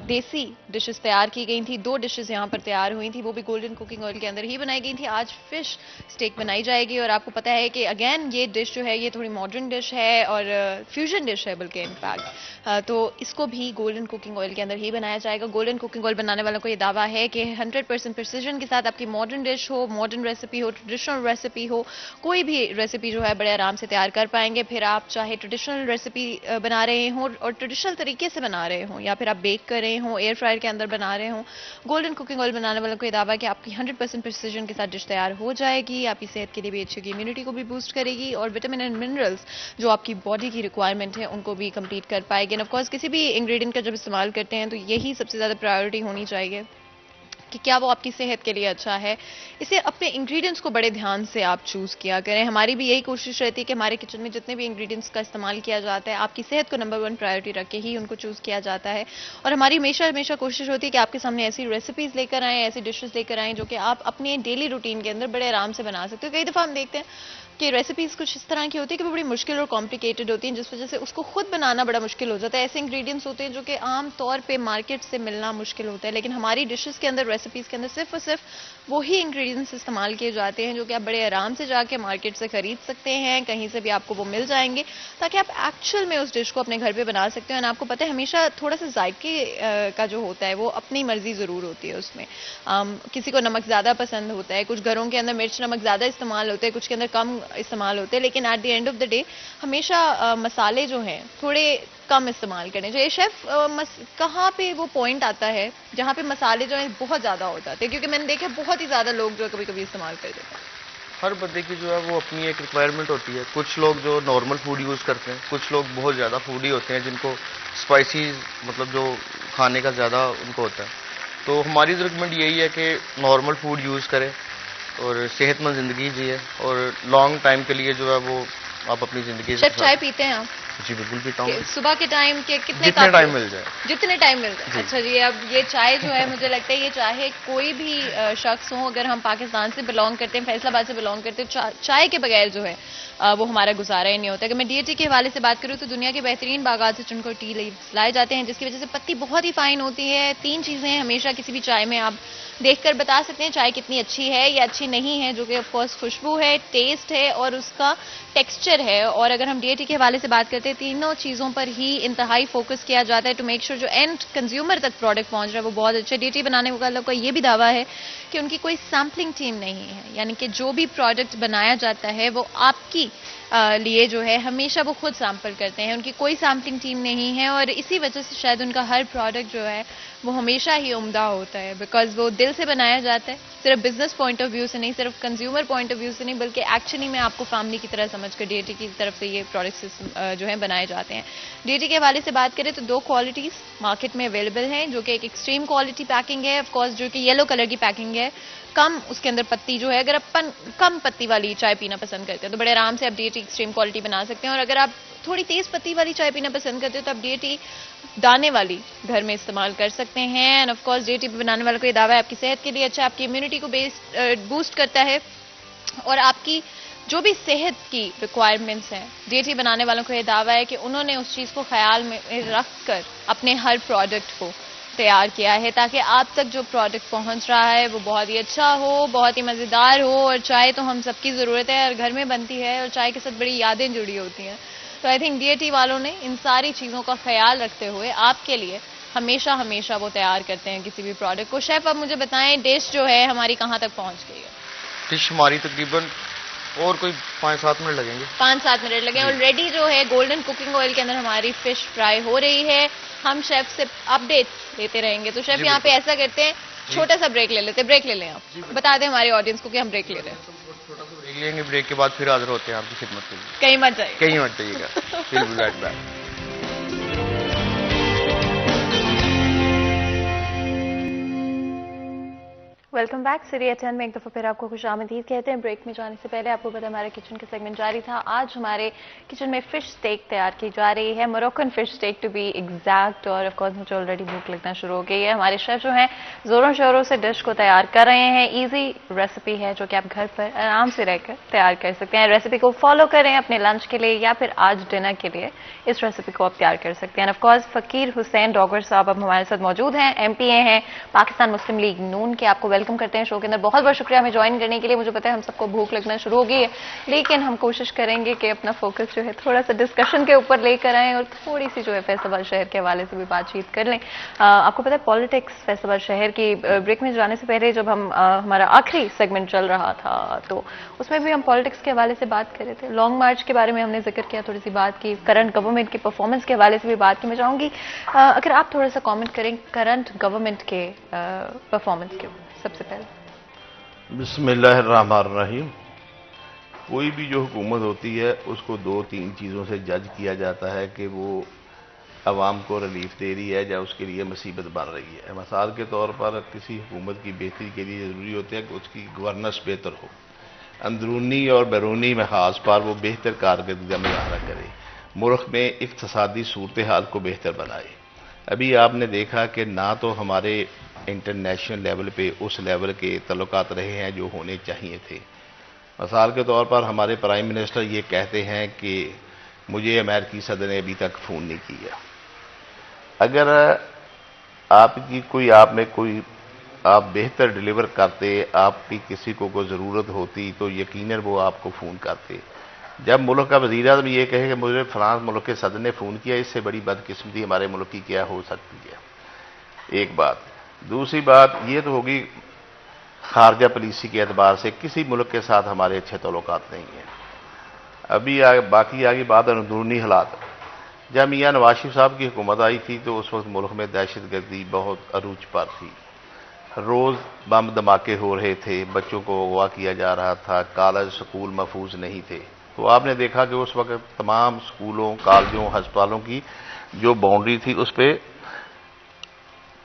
S1: देसी डिशेस तैयार की गई थी। 2 डिशेस यहाँ पर तैयार हुई थी, वो भी गोल्डन कुकिंग ऑयल के अंदर ही बनाई गई थी। आज फिश स्टेक बनाई जाएगी और आपको पता है कि अगेन ये डिश जो है ये थोड़ी मॉडर्न डिश है और फ्यूजन डिश है बल्कि इनफैक्ट। तो इसको भी गोल्डन कुकिंग ऑयल के अंदर ही बनाया जाएगा। गोल्डन कुकिंग ऑयल बनाने वालों को ये दावा है कि 100% प्रिसीजन के साथ आपकी मॉडर्न डिश हो, मॉडर्न रेसिपी हो, ट्रेडिशनल रेसिपी हो, कोई भी रेसिपी जो है बड़े आराम से तैयार कर पाएंगे। फिर आप चाहे ट्रेडिशनल रेसिपी बना रहे हों और ट्रेडिशनल तरीके से बना रहे हों या फिर आप बेक कर रहे हों, एयर फ्रायर के अंदर बना रहे हों, गोल्डन कुकिंग ऑयल बनाने वालों को ये दावा है कि आपकी 100% प्रिसीजन के साथ डिश तैयार हो जाएगी। आपकी सेहत के लिए भी अच्छी होगी, इम्यूनिटी को भी बूस्ट करेगी और विटामिन एंड मिनरल्स जो आपकी बॉडी की रिक्वायरमेंट है उनको भी कंप्लीट कर पाएगी। एंड ऑफ कोर्स किसी भी इंग्रेडिएंट का जब इस्तेमाल करते हैं तो यही सबसे ज़्यादा प्रायोरिटी होनी चाहिए कि क्या वो आपकी सेहत के लिए अच्छा है। इसे अपने इंग्रेडिएंट्स को बड़े ध्यान से आप चूज़ किया करें। हमारी भी यही कोशिश रहती है कि हमारे किचन में जितने भी इंग्रेडिएंट्स का इस्तेमाल किया जाता है आपकी सेहत को नंबर 1 प्रायोरिटी रख के ही उनको चूज़ किया जाता है। और हमारी हमेशा कोशिश होती है कि आपके सामने ऐसी रेसिपीज़ लेकर आएँ, ऐसी डिशेज़ लेकर आएँ जो कि आप अपने डेली रूटीन के अंदर बड़े आराम से बना सकते हो। कई दफ़ा हम देखते हैं कि रेसिपीज़ कुछ इस तरह की होती है कि वो बड़ी मुश्किल और कॉम्प्लिकेटेड होती हैं जिस वजह से उसको खुद बनाना बड़ा मुश्किल हो जाता है। ऐसे इंग्रेडिएंट्स होते हैं जो कि आम तौर पे मार्केट से मिलना मुश्किल होता है, लेकिन हमारी डिशेस के अंदर, रेसिपीज़ के अंदर सिर्फ और सिर्फ वही इंग्रेडिएंट्स इस्तेमाल किए जाते हैं जो कि आप बड़े आराम से जाके मार्केट से खरीद सकते हैं, कहीं से भी आपको वो मिल जाएंगे ताकि आप एक्चुअल में उस डिश को अपने घर पे बना सकते हैं। आपको पता है हमेशा थोड़ा सा जायके का जो होता है वो अपनी मर्जी ज़रूर होती है उसमें। किसी को नमक ज़्यादा पसंद होता है, कुछ घरों के अंदर मिर्च नमक ज़्यादा इस्तेमाल होते हैं, कुछ के अंदर कम इस्तेमाल होते हैं, लेकिन at the end of the day हमेशा मसाले जो हैं थोड़े कम इस्तेमाल करने चाहिए। शेफ कहाँ पे वो पॉइंट आता है जहाँ पे मसाले जो हैं बहुत ज़्यादा हो जाते हैं? क्योंकि मैंने देखा बहुत ही ज़्यादा लोग जो कभी कभी इस्तेमाल कर देते हैं।
S6: हर बंदे की जो है वो अपनी एक रिक्वायरमेंट होती है। कुछ लोग जो नॉर्मल फूड यूज़ करते हैं, कुछ लोग बहुत ज़्यादा फूडी होते हैं जिनको स्पाइसी मतलब जो खाने का ज़्यादा उनको होता है। तो हमारी रिकमेंड यही है कि नॉर्मल फूड यूज़ करें और सेहतमंद ज़िंदगी जिए और लॉन्ग टाइम के लिए जो है वो आप अपनी ज़िंदगी
S1: शेफ चाय पीते हैं आप?
S6: जी बिल्कुल पीता हूँ।
S1: सुबह के टाइम के कितने
S6: जितने टाइम मिल जाए,
S1: जितने टाइम मिल जाए। अच्छा जी, अब ये चाय जो है मुझे लगता है ये चाहे कोई भी शख्स हो, अगर हम पाकिस्तान से बिलोंग करते हैं, फैसलाबाद से बिलोंग करते हैं, चाय के बगैर जो है वो हमारा गुजारा ही नहीं होता। अगर मैं डीएटी के हवाले से बात करूँ तो दुनिया के बेहतरीन बागात से चुनकर टी लीव्स लाए जाते हैं जिसकी वजह से पत्ती बहुत ही फाइन होती है। 3 चीज़ें हमेशा किसी भी चाय में आप देखकर बता सकते हैं चाय कितनी अच्छी है या अच्छी नहीं है, जो कि ऑफ कोर्स खुशबू है, टेस्ट है और उसका टेक्सचर है। और अगर हम डीएटी के हवाले से बात करते हैं, तीनों चीज़ों पर ही इंतहाई फोकस किया जाता है टू मेक श्योर जो एंड कंज्यूमर तक प्रोडक्ट पहुंच रहा है वो बहुत अच्छा। डीएटी बनाने वालों का ये भी दावा है कि उनकी कोई सैम्पलिंग टीम नहीं है, यानी कि जो भी प्रोडक्ट बनाया जाता है वो आपकी लिए जो है हमेशा वो खुद सैंपल करते हैं, उनकी कोई सैम्पलिंग टीम नहीं है और इसी वजह से शायद उनका हर प्रोडक्ट जो है वो हमेशा ही उम्दा होता है, बिकॉज वो दिल से बनाया जाता है, सिर्फ बिजनेस पॉइंट ऑफ व्यू से नहीं, सिर्फ कंज्यूमर पॉइंट ऑफ व्यू से नहीं, बल्कि एक्चुअली में आपको फैमिली की तरह समझकर डीएटी की तरफ से ये प्रोडक्ट्स जो है बनाए जाते हैं। डीएटी के हवाले से बात करें तो 2 क्वालिटीज़ मार्केट में अवेलेबल हैं, जो कि एक एक्सट्रीम क्वालिटी पैकिंग है ऑफ कोर्स जो कि येलो कलर की पैकिंग है, कम उसके अंदर पत्ती जो है, अगर अपन कम पत्ती वाली चाय पीना पसंद करते हैं तो बड़े आराम से आप डीएटी एक्सट्रीम क्वालिटी बना सकते हैं। और अगर आप थोड़ी तेज़ पत्ती वाली चाय पीना पसंद करते हो तो आप डीएटी दाने वाली घर में इस्तेमाल कर सकते हैं। एंड ऑफ कोर्स डीएटी बनाने वालों को ये दावा है आपकी सेहत के लिए अच्छा, आपकी इम्यूनिटी को बूस्ट करता है और आपकी जो भी सेहत की रिक्वायरमेंट्स हैं, डीएटी बनाने वालों को ये दावा है कि उन्होंने उस चीज़ को ख्याल में रख कर अपने हर प्रोडक्ट को तैयार किया है ताकि आप तक जो प्रोडक्ट पहुंच रहा है वो बहुत ही अच्छा हो, बहुत ही मज़ेदार हो। और चाय तो हम सबकी ज़रूरत है और घर में बनती है और चाय के साथ बड़ी यादें जुड़ी होती हैं। तो आई थिंक DAT वालों ने इन सारी चीज़ों का ख्याल रखते हुए आपके लिए हमेशा हमेशा वो तैयार करते हैं किसी भी प्रोडक्ट को। शेफ, अब मुझे बताएं डिश जो है हमारी कहाँ तक पहुँच गई है?
S6: डिश हमारी तकरीबन और कोई 5-7 मिनट लगेंगे।
S1: 5-7 मिनट लगे। ऑलरेडी जो है गोल्डन कुकिंग ऑयल के अंदर हमारी फिश फ्राई हो रही है। हम शेफ से अपडेट्स लेते रहेंगे। तो शेफ यहाँ पे ऐसा करते हैं, छोटा सा ब्रेक ले लेते हैं। ब्रेक ले लें आप, बता दें हमारी ऑडियंस को कि हम ब्रेक ले रहे हैं।
S6: छोटा सा ब्रेक लेंगे, ब्रेक के बाद फिर हाजिर होते हैं आपकी खिदमत के लिए।
S1: कहीं मत जाइए,
S6: कहीं मत जाइएगा। Will be right back.
S1: Welcome back. Syria 10 में एक दफ़ा फिर आपको खुशामदीद कहते हैं। ब्रेक में जाने से पहले आपको पता है हमारे किचन का सेगमेंट जारी था। आज हमारे किचन में फ़िश स्टेक तैयार की जा रही है, Moroccan fish steak to be exact. और ऑफ कोर्स मुझे ऑलरेडी भूख लगना शुरू हो गई है। हमारे शेफ जो हैं ज़ोरों शोरों से डिश को तैयार कर रहे हैं। ईजी रेसिपी है जो कि आप घर पर आराम से रहकर तैयार कर सकते हैं। रेसिपी को फॉलो करें अपने लंच के लिए या फिर आज डिनर के लिए इस रेसिपी को आप तैयार कर सकते हैं। ऑफ कोर्स फ़कीर हुसैन डॉगर साहब अब हमारे साथ मौजूद हैं, MPA हैं पाकिस्तान मुस्लिम लीग नून के। आपको वेलकम करते हैं शो के अंदर। बहुत बहुत शुक्रिया हमें ज्वाइन करने के लिए। मुझे पता है हम सबको भूख लगना शुरू हो गई है, लेकिन हम कोशिश करेंगे कि अपना फोकस जो है थोड़ा सा डिस्कशन के ऊपर लेकर आएं और थोड़ी सी जो है फैसलाबाद शहर के हवाले से भी बातचीत कर लें। आपको पता है पॉलिटिक्स फैसलाबाद शहर की ब्रेक में जाने से पहले जब हम हमारा आखिरी सेगमेंट चल रहा था तो उसमें भी हम पॉलिटिक्स के हवाले से बात कर रहे थे। लॉन्ग मार्च के बारे में हमने जिक्र किया, थोड़ी सी बात की, करंट गवर्नमेंट की परफॉर्मेंस के हवाले से भी बात की। मैं चाहूंगी अगर आप थोड़ा सा कॉमेंट करें करंट गवर्नमेंट के परफॉर्मेंस के ऊपर सबसे पहले।
S7: बिस्मिल्लाहिर्रहमानिर्रहीम। कोई भी जो हुकूमत होती है उसको 2-3 चीज़ों से जज किया जाता है कि वो आवाम को रिलीफ दे रही है या उसके लिए मुसीबत बन रही है। मिसाल के तौर पर किसी हुकूमत की बेहतरी के लिए ज़रूरी होता है कि उसकी गवर्नेंस बेहतर हो, अंदरूनी और बैरूनी महाज पर वो बेहतर कारकर्दगी का मुजाहरा करे, मुल्क में इक्तसादी सूरत हाल को बेहतर बनाए। अभी आपने देखा कि ना तो हमारे इंटरनेशनल लेवल पे उस लेवल के तल्लुकात रहे हैं जो होने चाहिए थे। मिसाल के तौर पर हमारे प्राइम मिनिस्टर ये कहते हैं कि मुझे अमेरिकी सदर ने अभी तक फ़ोन नहीं किया। अगर आपकी कोई आप में कोई आप बेहतर डिलीवर करते, आपकी किसी को कोई ज़रूरत होती तो यकीनन वो आपको फ़ोन करते। जब मुल्क का वज़ीर आज़म ये कहे कि मुझे फ्रांस मुल्क के सदर ने फ़ोन किया, इससे बड़ी बदकिस्मती हमारे मुल्क की क्या हो सकती है। एक बात। दूसरी बात ये तो होगी खारजा पॉलिसी के एतबार से किसी मुल्क के साथ हमारे अच्छे तल्लुकात नहीं हैं। अभी बाकी आगे बात अंदरूनी हालात। जब मियाँ नवाज शरीफ साहब की हुकूमत आई थी तो उस वक्त मुल्क में दहशतगर्दी बहुत अरूज पर थी। रोज़ बम धमाके हो रहे थे, बच्चों को अगवा किया जा रहा था, कॉलेज स्कूल महफूज नहीं थे। तो आपने देखा कि उस वक्त तमाम स्कूलों, कॉलेजों, हस्पतालों की जो बाउंड्री थी उस पर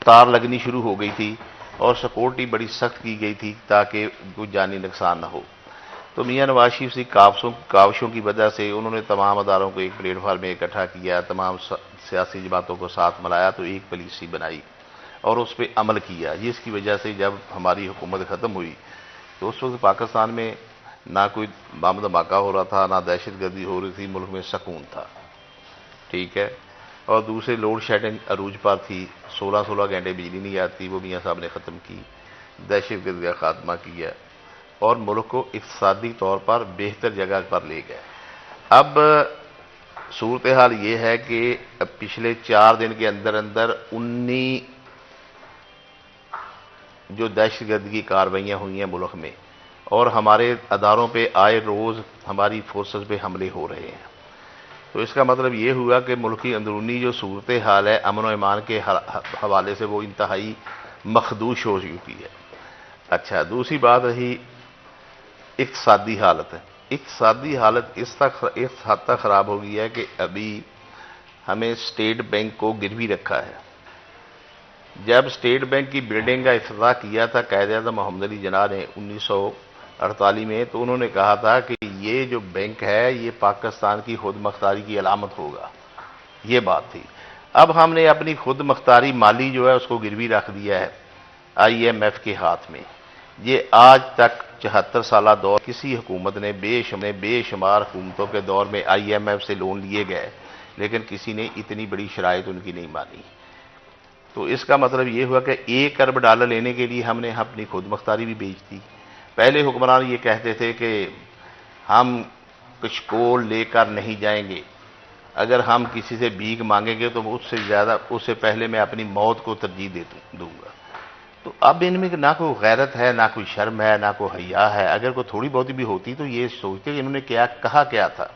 S7: तार लगनी शुरू हो गई थी और सिक्योरिटी बड़ी सख्त की गई थी ताकि कोई जानी नुकसान न हो। तो मियाँ नवाज शरीफ की काविशों की वजह से उन्होंने तमाम अदारों को एक प्लेटफार्म में इकट्ठा किया, तमाम सियासी जमातों को साथ मिलाया तो एक पॉलिसी बनाई और उस पर अमल किया, जिसकी वजह से जब हमारी हुकूमत ख़त्म हुई तो उस वक्त पाकिस्तान में ना कोई बम धमाका हो रहा था, ना दहशतगर्दी हो रही थी, मुल्क में सुकून था। ठीक है। और दूसरे लोड शेडिंग अरूज पर थी, 16-16 घंटे बिजली नहीं आती, वो मियाँ साहब ने ख़त्म की, दहशतगर्दी का खात्मा किया और मुल्क को इक़्तिसादी तौर पर बेहतर जगह पर ले गए। अब सूरत हाल ये है कि पिछले 4 दिन के अंदर अंदर 19 जो दहशतगर्दी की कार्रवाइयाँ हुई हैं मुल्क में और हमारे अदारों पे आए रोज़ हमारी फोर्सेस पे हमले हो रहे हैं। तो इसका मतलब ये हुआ कि मुल्क की अंदरूनी जो सूरत हाल है अमन व ईमान के हवाले से वो इंतहाई मखदूश हो चुकी है। अच्छा, दूसरी बात रही इक़्तिसादी हालत। इक़्तिसादी हालत इस हद तक ख़राब हो गई है कि अभी हमें स्टेट बैंक को गिरवी रखा है। जब स्टेट बैंक की बिल्डिंग का इफ्तिताह किया था कायद-ए-आज़म मोहम्मद अली जिन्ना ने 1948 में, तो उन्होंने कहा था कि ये जो बैंक है ये पाकिस्तान की खुद मुख्तारी की अलामत होगा, ये बात थी। अब हमने अपनी खुद मुख्तारी माली जो है उसको गिरवी रख दिया है IMF के हाथ में। ये आज तक 74 साल दौर किसी हुकूमत ने बेशुमार हुकूमतों के दौर में IMF से लोन लिए गए, लेकिन किसी ने इतनी बड़ी शराइत उनकी नहीं मानी। तो इसका मतलब ये हुआ कि $1 अरब लेने के लिए हमने अपनी खुद मुख्तारी भी बेच दी। पहले हुक्मरान ये कहते थे कि हम कुछ कोल लेकर नहीं जाएंगे, अगर हम किसी से भीख मांगेंगे तो उससे पहले मैं अपनी मौत को तरजीह दूंगा। तो अब इनमें ना कोई गैरत है, ना कोई शर्म है, ना कोई हया है। अगर कोई थोड़ी बहुत भी होती तो ये सोचते कि इन्होंने क्या कहा क्या था।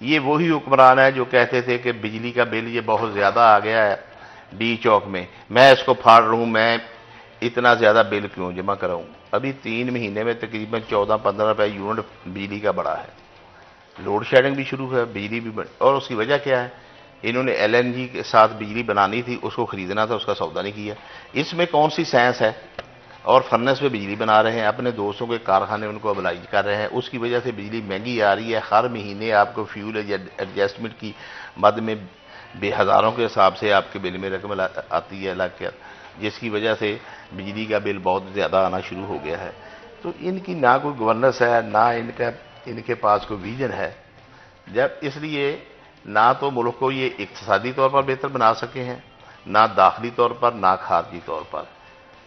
S7: ये वही हुक्मरान है जो कहते थे कि बिजली का बिल ये बहुत ज़्यादा आ गया है डी चौक में, मैं इसको फाड़ रहा हूँ, मैं इतना ज़्यादा बिल क्यों जमा कराऊँ। अभी 3 महीने में तकरीबन 14-15 रुपये यूनिट बिजली का बढ़ा है। लोड शेडिंग भी शुरू है, बिजली भी और उसकी वजह क्या है, इन्होंने LNG के साथ बिजली बनानी थी, उसको खरीदना था, उसका सौदा नहीं किया। इसमें कौन सी साइंस है। और फर्नेस पे बिजली बना रहे हैं, अपने दोस्तों के कारखाने उनको अबलाइज कर रहे हैं, उसकी वजह से बिजली महंगी आ रही है। हर महीने आपको फ्यूल एडजस्टमेंट की मद में हज़ारों के हिसाब से आपके बिल में रकम आती है लग कर, जिसकी वजह से बिजली का बिल बहुत ज़्यादा आना शुरू हो गया है। तो इनकी ना कोई गवर्नेंस है, ना इनके पास कोई विजन है। जब इसलिए ना तो मुल्क को ये इक्तिसादी तौर पर बेहतर बना सके हैं, ना दाखिली तौर पर, ना खारजी तौर पर।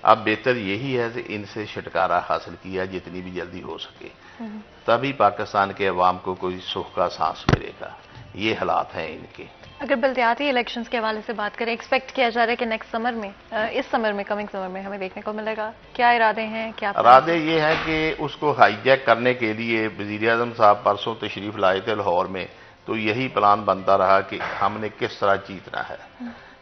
S7: अब बेहतर यही है कि इनसे छुटकारा हासिल किया जितनी भी जल्दी हो सके, तभी पाकिस्तान के अवाम को कोई सुख का सांस मिलेगा। ये हालात हैं इनके।
S1: अगर बल्दियाती इलेक्शंस के हवाले से बात करें, एक्सपेक्ट किया जा रहा है कि नेक्स्ट समर में, इस समर में, कमिंग समर में हमें देखने को मिलेगा, क्या इरादे हैं, क्या
S7: इरादे ये हैं कि उसको हाईजैक करने के लिए वज़ीर आज़म साहब परसों तशरीफ लाए थे लाहौर में, तो यही प्लान बनता रहा कि हमने किस तरह जीतना है।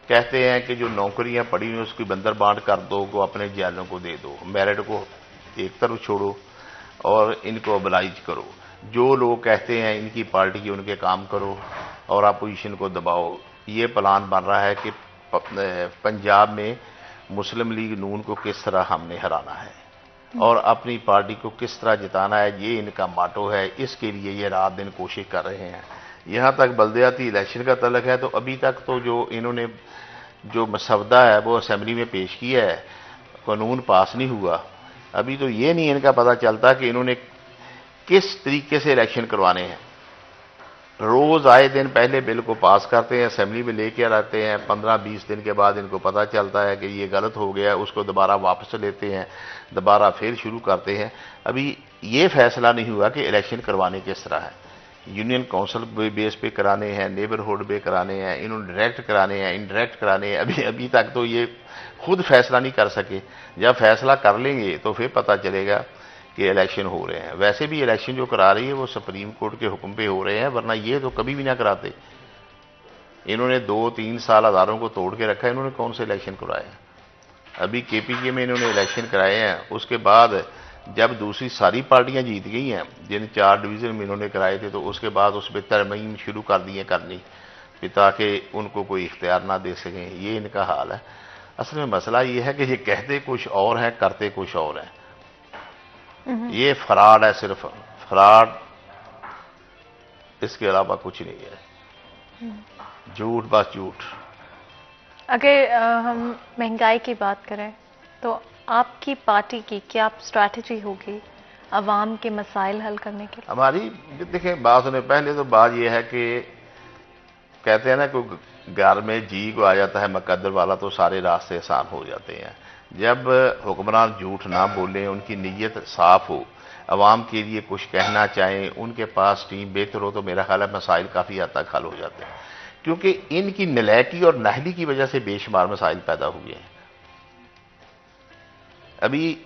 S7: कहते हैं कि जो नौकरियां पड़ी हुई उसकी बंदर बांट कर दो, को अपने जैलों को दे दो, मेरिट को एक तरफ छोड़ो और इनको अबलाइज करो। जो लोग कहते हैं इनकी पार्टी की उनके काम करो और अपोजिशन को दबाओ। ये प्लान बन रहा है कि पंजाब में मुस्लिम लीग नून को किस तरह हमने हराना है और अपनी पार्टी को किस तरह जिताना है, ये इनका माटो है। इसके लिए ये रात दिन कोशिश कर रहे हैं। यहाँ तक बल्दियाती इलेक्शन का तल्लक है तो अभी तक तो जो इन्होंने जो मसवदा है वो असेंबली में पेश किया है, कानून पास नहीं हुआ। अभी तो ये नहीं इनका पता चलता कि इन्होंने किस तरीके से इलेक्शन करवाने हैं। रोज आए दिन पहले बिल को पास करते हैं, असेंबली में लेके आते हैं, 15-20 दिन के बाद इनको पता चलता है कि ये गलत हो गया, उसको दोबारा वापस लेते हैं, दोबारा फिर शुरू करते हैं। अभी ये फैसला नहीं हुआ कि इलेक्शन करवाने किस तरह है। यूनियन काउंसिल बेस पे कराने हैं, नेबरहुड पे कराने हैं, इन्होंने डायरेक्ट कराने हैं, इनडायरेक्ट कराने हैं। अभी तक तो ये खुद फैसला नहीं कर सके। जब फैसला कर लेंगे तो फिर पता चलेगा कि इलेक्शन हो रहे हैं। वैसे भी इलेक्शन जो करा रही है वो सुप्रीम कोर्ट के हुक्म पे हो रहे हैं, वरना ये तो कभी भी ना कराते। इन्होंने 2-3 साल हज़ारों को तोड़ के रखा है, इन्होंने कौन से इलेक्शन कराए हैं। अभी KPK में इन्होंने इलेक्शन कराए हैं, उसके बाद जब दूसरी सारी पार्टियां जीत गई हैं, जिन 4 डिवीज़न में इन्होंने कराए थे, तो उसके बाद उस पर तरमीम शुरू कर दी है करनी, ताकि उनको कोई इख्तियार ना दे सकें। ये इनका हाल है। असल में मसला ये है कि ये कहते कुछ और हैं, करते कुछ और हैं। ये फ्रॉड है, सिर्फ फ्रॉड, इसके अलावा कुछ नहीं है। झूठ, बस झूठ।
S1: अगर हम महंगाई की बात करें तो आपकी पार्टी की क्या स्ट्रैटेजी होगी अवाम के मसाइल हल करने के लिए?
S7: हमारी देखें, बात होने पहले तो बात यह है कि कहते हैं ना, कोई घर में जी को आ जाता है मुकद्दर वाला तो सारे रास्ते आसान हो जाते हैं। जब हुक्मरान झूठ ना बोलें, उनकी नीयत साफ हो, अवाम के लिए कुछ कहना चाहें, उनके पास टीम बेहतर हो, तो मेरा ख्याल है मसाइल काफ़ी हद तक हल हो जाते हैं। क्योंकि इनकी नलायकी और नाहली की वजह से बेशुमार मसाइल पैदा हुए हैं। अभी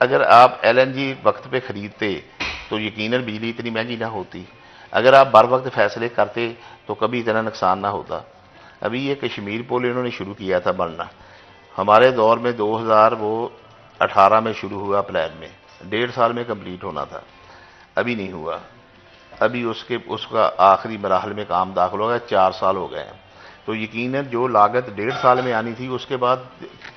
S7: अगर आप LNG वक्त पे खरीदते तो यकीनन बिजली इतनी महंगी ना होती। अगर आप बर वक्त फैसले करते तो कभी इतना नुकसान ना होता। अभी ये कश्मीर पुल इन्होंने शुरू किया था बनना, हमारे दौर में 2018 में शुरू हुआ, अप्रैल में, 1.5 साल में कंप्लीट होना था, अभी नहीं हुआ। अभी उसका आखिरी मराहल में काम दाखिल हो गया, 4 साल हो गए हैं। तो यकीनन जो लागत 1.5 साल में आनी थी, उसके बाद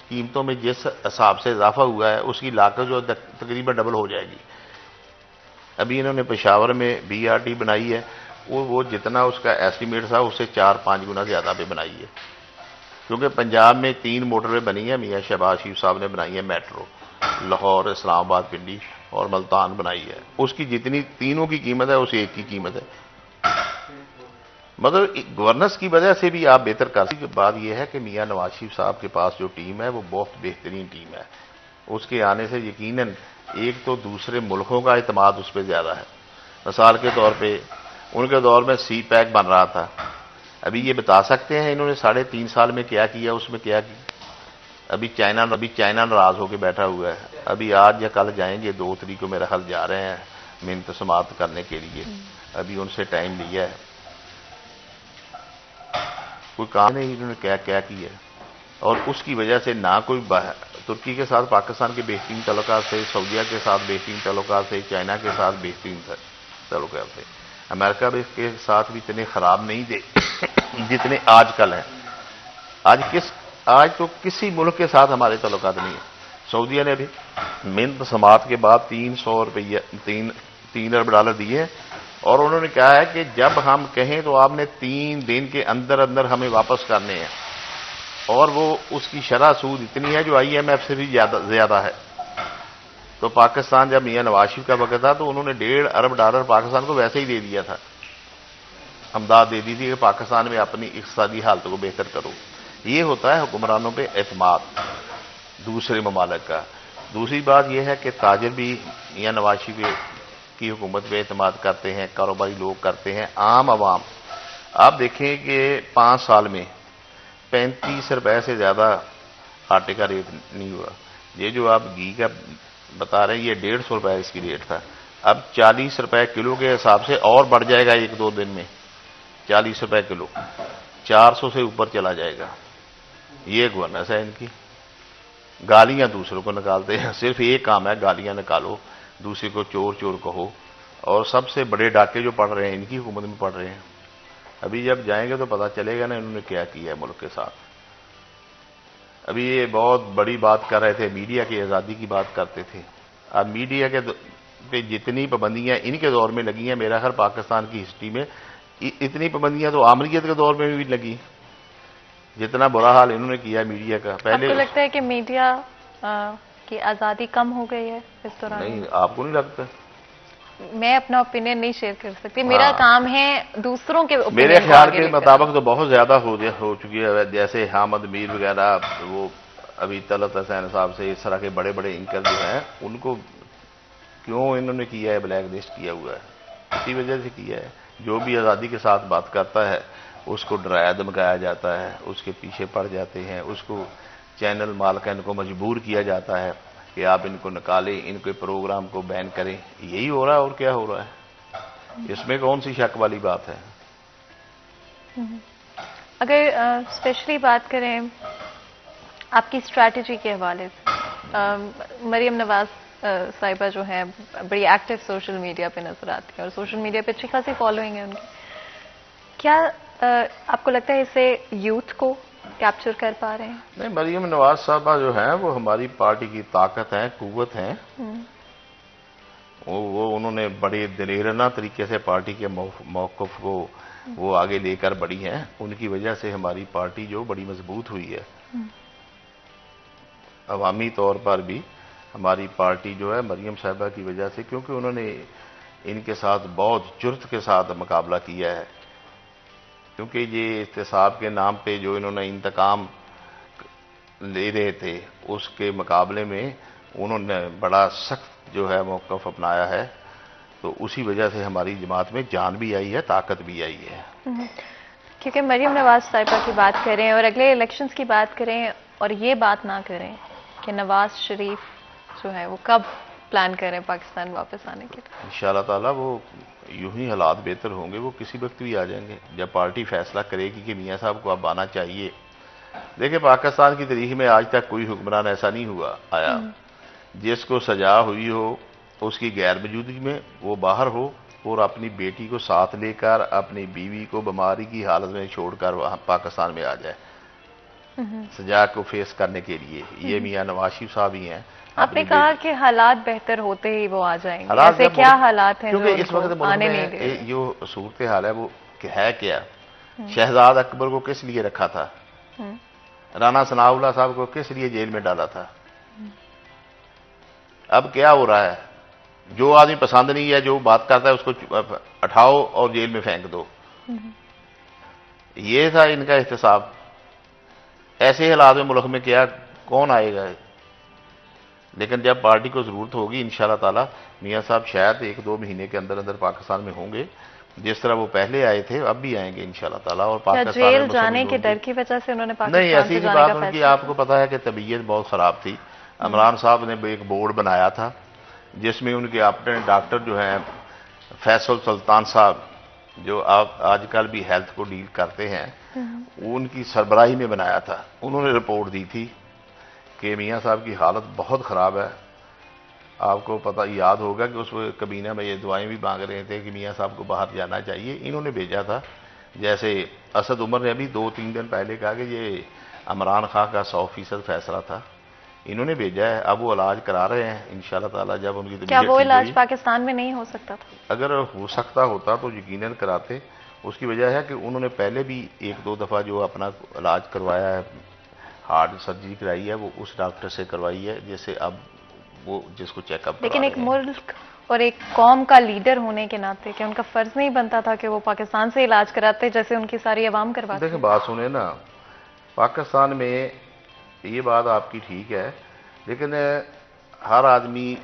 S7: कीमतों में जिस हिसाब से इजाफा हुआ है, उसकी लागत जो तकरीबन डबल हो जाएगी। अभी इन्होंने पेशावर में BRT बनाई है, वो जितना उसका एस्टिमेट था उससे 4-5 गुना ज़्यादा पे बनाई है। क्योंकि पंजाब में 3 मोटरवे बनी है, मियाँ शहबाज शरीफ साहब ने बनाई है मेट्रो, लाहौर, इस्लामाबाद, पिंडी और मुल्तान बनाई है। उसकी जितनी तीनों की कीमत है उस एक की कीमत है। मतलब गवर्नेंस की वजह से भी आप बेहतर कर सकते। बात यह है कि मियाँ नवाज शरीफ साहब के पास जो टीम है वो बहुत बेहतरीन टीम है। उसके आने से यकीनन एक तो दूसरे मुल्कों का इत्माद उस पर ज़्यादा है। मिसाल के तौर पे उनके दौर में सी पैक बन रहा था। अभी ये बता सकते हैं इन्होंने 3.5 साल में क्या किया, उसमें क्या किया? अभी चाइना नाराज होकर बैठा हुआ है। अभी आज या कल जाएंगे, 2 तारीख को मेरा ख्याल जा रहे हैं मिन्नत समाप्त करने के लिए। अभी उनसे टाइम लिया है, कोई काम नहीं इन्होंने क्या क्या किया। और उसकी वजह से ना कोई तुर्की के साथ पाकिस्तान के बेहतरीन तल्लुकात थे, सऊदीया के साथ बेहतरीन तल्लुकात थे, चाइना के साथ बेहतरीन तल्लुकात थे, अमेरिका के साथ भी इतने ख़राब नहीं थे जितने आजकल हैं। आज तो किसी मुल्क के साथ हमारे तल्लुकात नहीं है। सऊदीया ने अभी मिन्नत समात के बाद 300 रुपया 3 अरब डॉलर दिए, और उन्होंने कहा है कि जब हम कहें तो आपने 3 दिन के अंदर अंदर हमें वापस करने हैं। और वो उसकी शरह सूद इतनी है जो IMF से भी ज्यादा है। तो पाकिस्तान जब मियां नवाज शरीफ का वक्त था तो उन्होंने 1.5 अरब डॉलर पाकिस्तान को वैसे ही दे दिया था, हमदाद दे दी थी कि पाकिस्तान में अपनी इक़्तिसादी हालत को बेहतर करो। ये होता है हुक्मरानों पे एतमाद दूसरे ममालिक का। दूसरी बात यह है कि ताजिर भी मियां नवाज शरीफ की हुकूमत पे एतमाद करते हैं, कारोबारी लोग करते हैं, आम आवाम। आप देखें कि 5 साल में 35 रुपए से ज़्यादा आटे का रेट नहीं हुआ। ये जो आप घी का बता रहे हैं, ये 150 रुपए इसकी रेट था, अब 40 रुपए किलो के हिसाब से और बढ़ जाएगा 1-2 दिन में। 40 रुपए किलो 400 से ऊपर चला जाएगा। ये गवर्नेंस है इनकी। गालियां दूसरों को निकालते हैं, सिर्फ एक काम है गालियां निकालो, दूसरे को चोर चोर कहो। और सबसे बड़े डाके जो पड़ रहे हैं इनकी हुकूमत में पड़ रहे हैं। अभी जब जाएंगे तो पता चलेगा ना इन्होंने क्या किया है मुल्क के साथ। अभी ये बहुत बड़ी बात कर रहे थे, मीडिया की आज़ादी की बात करते थे। अब मीडिया के पे जितनी पाबंदियां इनके दौर में लगी हैं, मेरा ख्याल पाकिस्तान की हिस्ट्री में इतनी पाबंदियां तो आमरीयत के दौर में भी लगी। जितना बुरा हाल इन्होंने किया मीडिया का पहले।
S1: आपको लगता है कि मीडिया की आज़ादी कम हो गई है इस दौरान?
S7: नहीं, आपको नहीं लगता?
S1: मैं अपना ओपिनियन नहीं शेयर कर सकती, मेरा काम है दूसरों के ओपिनियन
S7: मेरे ख्याल के मुताबिक तो बहुत ज्यादा हो चुकी है। जैसे हामिद मीर वगैरह, वो अभी तलत हसैन साहब से, इस तरह के बड़े बड़े एंकर जो हैं, उनको क्यों इन्होंने किया है, ब्लैक लिस्ट किया हुआ है, इसी वजह से किया है। जो भी आज़ादी के साथ बात करता है उसको डराया धमकाया जाता है, उसके पीछे पड़ जाते हैं, उसको चैनल मालिकान को मजबूर किया जाता है कि आप इनको निकालें, इनके प्रोग्राम को बैन करें। यही हो रहा है और क्या हो रहा है, इसमें कौन सी शक वाली बात है?
S1: अगर स्पेशली बात करें आपकी स्ट्रैटेजी के हवाले से, मरियम नवाज साहिबा जो है बड़ी एक्टिव सोशल मीडिया पे नजर आती है और सोशल मीडिया पे अच्छी खासी फॉलोइंग है उनकी। क्या आपको लगता है इससे यूथ को कैप्चर कर पा रहे हैं?
S7: नहीं, मरियम नवाज साहबा जो है वो हमारी पार्टी की ताकत है, कुव्वत है। वो उन्होंने बड़े दिलेराना तरीके से पार्टी के मौक़िफ़ को वो आगे लेकर बढ़ी हैं। उनकी वजह से हमारी पार्टी जो बड़ी मजबूत हुई है। अवामी तौर पर भी हमारी पार्टी जो है मरियम साहिबा की वजह से, क्योंकि उन्होंने इनके साथ बहुत जुर्त के साथ मुकाबला किया है। क्योंकि ये इस्तेसाब के नाम पे जो इन्होंने इंतकाम ले रहे थे, उसके मुकाबले में उन्होंने बड़ा सख्त जो है मौक़िफ़ अपनाया है। तो उसी वजह से हमारी जमात में जान भी आई है, ताकत भी आई है।
S1: क्योंकि मरियम नवाज साहिबा की बात करें और अगले इलेक्शंस की बात करें और ये बात ना करें कि नवाज शरीफ जो है वो कब प्लान करें पाकिस्तान वापस आने के लिए।
S7: इंशाअल्लाह ताला वो यूं ही हालात बेहतर होंगे, वो किसी वक्त भी आ जाएंगे जब पार्टी फैसला करेगी कि मियाँ साहब को अब आना चाहिए। देखिए, पाकिस्तान की तारीख में आज तक कोई हुक्मरान ऐसा नहीं हुआ आया जिसको सजा हुई हो उसकी गैर मौजूदगी में वो बाहर हो और अपनी बेटी को साथ लेकर अपनी बीवी को बीमारी की हालत में छोड़कर वहां पाकिस्तान में आ जाए सजा को फेस करने के लिए। ये मियाँ नवाज शरीफ साहब ही हैं।
S1: आपने कहा कि हालात बेहतर होते ही वो आ जाएंगे, ऐसे क्या हालात हैं
S7: क्योंकि इस वक्त
S1: आने नहीं दे रहे?
S7: जो सूरत हाल है वो है क्या? शहजाद अकबर को किस लिए रखा था? राना सनाउल्लाह साहब को किस लिए जेल में डाला था? अब क्या हो रहा है? जो आदमी पसंद नहीं है, जो बात करता है, उसको उठाओ और जेल में फेंक दो। ये था इनका एहतसाब। ऐसे हालात में मुल्क में क्या कौन आएगा? लेकिन जब पार्टी को जरूरत होगी इंशाल्लाह ताला मियाँ साहब शायद 1-2 महीने के अंदर अंदर पाकिस्तान में होंगे। जिस तरह वो पहले आए थे अब भी आएंगे इंशाल्लाह ताला। और
S1: क्या
S7: पाकिस्तान
S1: जेल
S7: में मुस्लिम
S1: जाने के
S7: लोग
S1: डर
S7: भी-
S1: की वजह से उन्होंने
S7: नहीं,
S1: पाकिस्तान
S7: ऐसी
S1: से
S7: नहीं
S1: जाने
S7: बात
S1: का
S7: उनकी,
S1: फैसला
S7: आपको पता है कि तबीयत बहुत ख़राब थी। इमरान साहब ने एक बोर्ड बनाया था जिसमें उनके अपने डॉक्टर जो हैं फैसल सुल्तान साहब, जो आप आजकल भी हेल्थ को डील करते हैं, उनकी सरबराही में बनाया था। उन्होंने रिपोर्ट दी थी कि मियाँ साहब की हालत बहुत ख़राब है। आपको पता याद होगा कि उस कबीना में ये दुआएं भी मांग रहे थे कि मियाँ साहब को बाहर जाना चाहिए। इन्होंने भेजा था, जैसे असद उमर ने अभी 2-3 दिन पहले कहा कि ये इमरान खान का 100% फैसला था, इन्होंने भेजा है। अब वो इलाज करा रहे हैं इंशाल्लाह ताला। जब उनकी तबीयत
S1: क्या वो
S7: ठीक
S1: इलाज
S7: हुई,
S1: पाकिस्तान में नहीं हो सकता था?
S7: अगर हो सकता होता तो यकीनन कराते। उसकी वजह है कि उन्होंने पहले भी 1-2 दफ़ा जो अपना इलाज करवाया है, हार्ट सर्जरी कराई है, वो उस डॉक्टर से करवाई है जैसे अब वो जिसको चेकअप करवा
S1: लेकिन एक
S7: रहे हैं।
S1: मुल्क और एक कौम का लीडर होने के नाते क्या उनका फर्ज नहीं बनता था कि वो पाकिस्तान से इलाज कराते जैसे उनकी सारी आवाम करवाती
S7: देखिए
S1: है?
S7: बात सुने ना, पाकिस्तान में ये बात आपकी ठीक है, लेकिन हर आदमी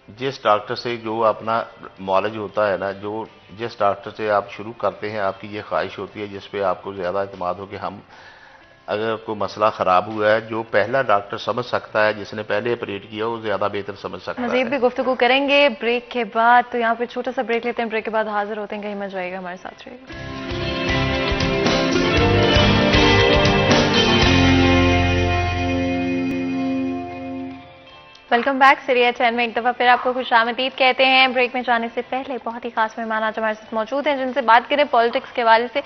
S7: जिस डॉक्टर से जो अपना मौलज होता है ना, जो जिस डॉक्टर से आप शुरू करते हैं, आपकी ये ख्वाहिश होती है जिस पे आपको ज़्यादा एतमाद हो कि हम अगर कोई मसला ख़राब हुआ है, जो पहला डॉक्टर समझ सकता है, जिसने पहले ऑपरेट किया, वो ज़्यादा बेहतर समझ सकता
S1: मजीद
S7: है।
S1: भी गुफ्तगू करेंगे ब्रेक के बाद। तो यहाँ पे छोटा सा ब्रेक लेते हैं, ब्रेक के बाद हाजिर होते हैं। कहीं मत जाइएगा, हमारे साथ रहिएगा। Welcome back. सीरिया चैन में एक दफ़ा फिर आपको खुशामदीद कहते हैं। ब्रेक में जाने से पहले बहुत ही खास मेहमान आज हमारे साथ मौजूद हैं जिनसे बात करें पॉलिटिक्स के हवाले से।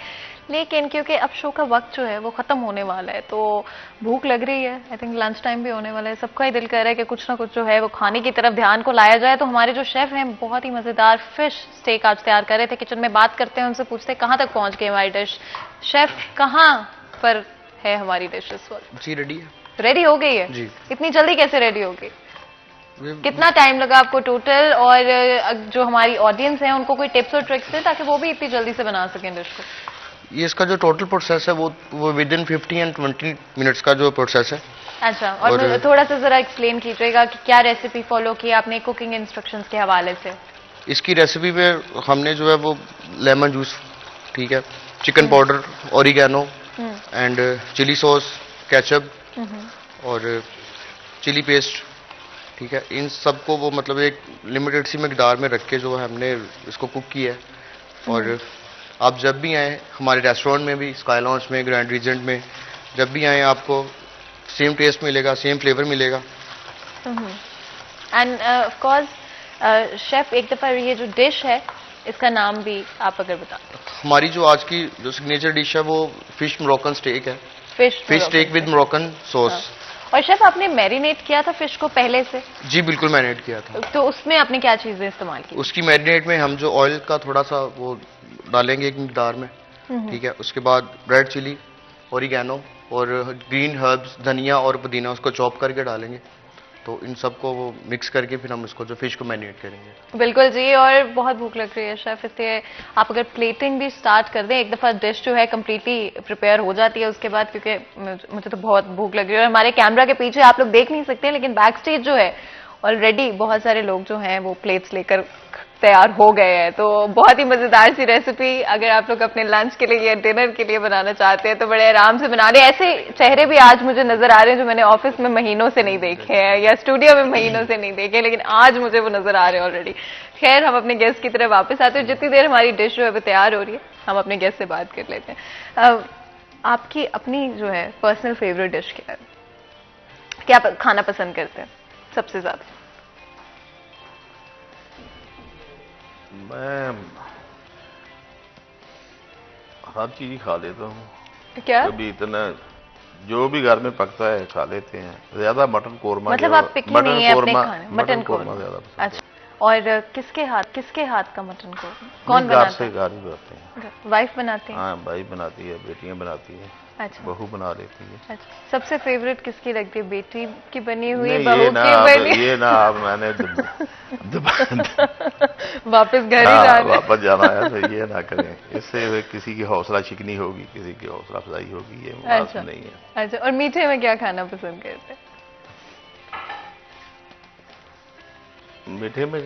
S1: लेकिन क्योंकि अब शो का वक्त जो है वो ख़त्म होने वाला है, तो भूख लग रही है, आई थिंक लंच टाइम भी होने वाला है, सबका ही दिल कर रहा है कि कुछ ना कुछ जो है वो खाने की तरफ ध्यान को लाया जाए। तो हमारे जो शेफ़ हैं बहुत ही मज़ेदार फ़िश स्टेक आज तैयार कर रहे थे। किचन में बात करते हैं, उनसे पूछते हैं कहाँ तक पहुँच गई हमारी डिश। शेफ़, कहाँ पर है हमारी डिश इस वक्त?
S6: जी रेडी है
S1: रेडी हो गई है
S6: जी।
S1: इतनी जल्दी कैसे रेडी हो गई? कितना टाइम लगा आपको टोटल? और जो हमारी ऑडियंस है उनको कोई टिप्स और ट्रिक्स हैं ताकि वो भी इतनी जल्दी से बना सकें डिश को?
S6: ये इसका जो टोटल प्रोसेस है वो विद इन 15 एंड 20 मिनट्स का जो प्रोसेस है।
S1: अच्छा, और मुझे थोड़ा सा जरा एक्सप्लेन कीजिएगा कि क्या रेसिपी फॉलो की आपने कुकिंग इंस्ट्रक्शंस के हवाले से?
S6: इसकी रेसिपी पे हमने जो है वो लेमन जूस, ठीक है, chicken powder, oregano and chilli sauce, ketchup और चिली पेस्ट, ठीक है, इन सबको वो मतलब एक लिमिटेड सी मकदार में रख के जो है हमने इसको कुक किया है। और आप जब भी आएँ हमारे रेस्टोरेंट में भी, स्काई लॉन्च में, ग्रैंड रीजेंट में, जब भी आएँ आपको सेम टेस्ट मिलेगा, सेम फ्लेवर मिलेगा।
S1: एंड ऑफ कोर्स शेफ, एक दफ़ा ये जो डिश है इसका नाम भी आप अगर बता दें।
S6: हमारी जो आज की जो सिग्नेचर डिश है वो फिश मोरक्कन स्टेक है।
S1: Fish
S6: steak with Moroccan sauce.
S1: और शेफ, आपने मैरिनेट किया था फिश को पहले से?
S6: जी बिल्कुल, मैरिनेट किया था।
S1: तो उसमें आपने क्या चीज़ें इस्तेमाल की?
S6: उसकी मैरिनेट में हम जो ऑयल का थोड़ा सा वो डालेंगे एक मिकदार में, ठीक है, उसके बाद रेड चिली, ओरिगैनो और ग्रीन हर्ब्स, धनिया और पुदीना उसको चॉप करके डालेंगे। तो इन सबको वो मिक्स करके फिर हम इसको जो फिश को मैरिनेट करेंगे।
S1: बिल्कुल जी। और बहुत भूख लग रही है शेफ, इसलिए आप अगर प्लेटिंग भी स्टार्ट कर दें, एक दफ़ा डिश जो है कम्प्लीटली प्रिपेयर हो जाती है उसके बाद, क्योंकि मुझे तो बहुत भूख लग रही है। और हमारे कैमरा के पीछे आप लोग देख नहीं सकते, लेकिन बैक स्टेज जो है ऑलरेडी बहुत सारे लोग जो हैं वो प्लेट्स लेकर तैयार हो गए हैं। तो बहुत ही मज़ेदार सी रेसिपी अगर आप लोग अपने लंच के लिए या डिनर के लिए बनाना चाहते हैं तो बड़े आराम से बना रहे हैं। ऐसे चेहरे भी आज मुझे नजर आ रहे हैं जो मैंने ऑफिस में महीनों से नहीं देखे हैं या स्टूडियो में महीनों से नहीं देखे, लेकिन आज मुझे वो नजर आ रहे हैं ऑलरेडी। खैर, हम अपने गेस्ट की तरफ वापस आते हैं। जितनी देर हमारी डिश जो है वो तैयार हो रही है, हम अपने गेस्ट से बात कर लेते हैं। आपकी अपनी जो है पर्सनल फेवरेट डिश क्या है? क्या खाना पसंद करते हैं सबसे ज्यादा?
S7: मैं हर चीज खा लेता हूँ।
S1: क्या?
S7: कभी इतना जो भी घर में पकता है खा लेते हैं। ज्यादा मटन कोरमा,
S1: मतलब आप पिकी नहीं है अपने खाने? मटन कोरमा
S7: ज्यादा पसंद।
S1: अच्छा, और किसके हाथ का मटन कोरमा? कौन बनाता है?
S7: घर ही बनाते हैं।
S1: वाइफ बनाती है?
S7: हाँ, भाई बनाती है, बेटियां बनाती है,
S1: अच्छा,
S7: बहू बना लेती है।
S1: अच्छा। सबसे फेवरेट किसकी लगती है? बेटी की बनी हुई,
S7: नहीं,
S1: बहू की बनी?
S7: ये ना आप मैंने
S1: वापस घर ही जाना है।
S7: वापस जाना है तो ये ना करें, इससे किसी की हौसला शिकनी होगी, किसी की हौसला अफजाई होगी, ये
S1: अच्छा
S7: नहीं है।
S1: अच्छा, और मीठे में क्या खाना पसंद करते हैं?
S7: मीठे में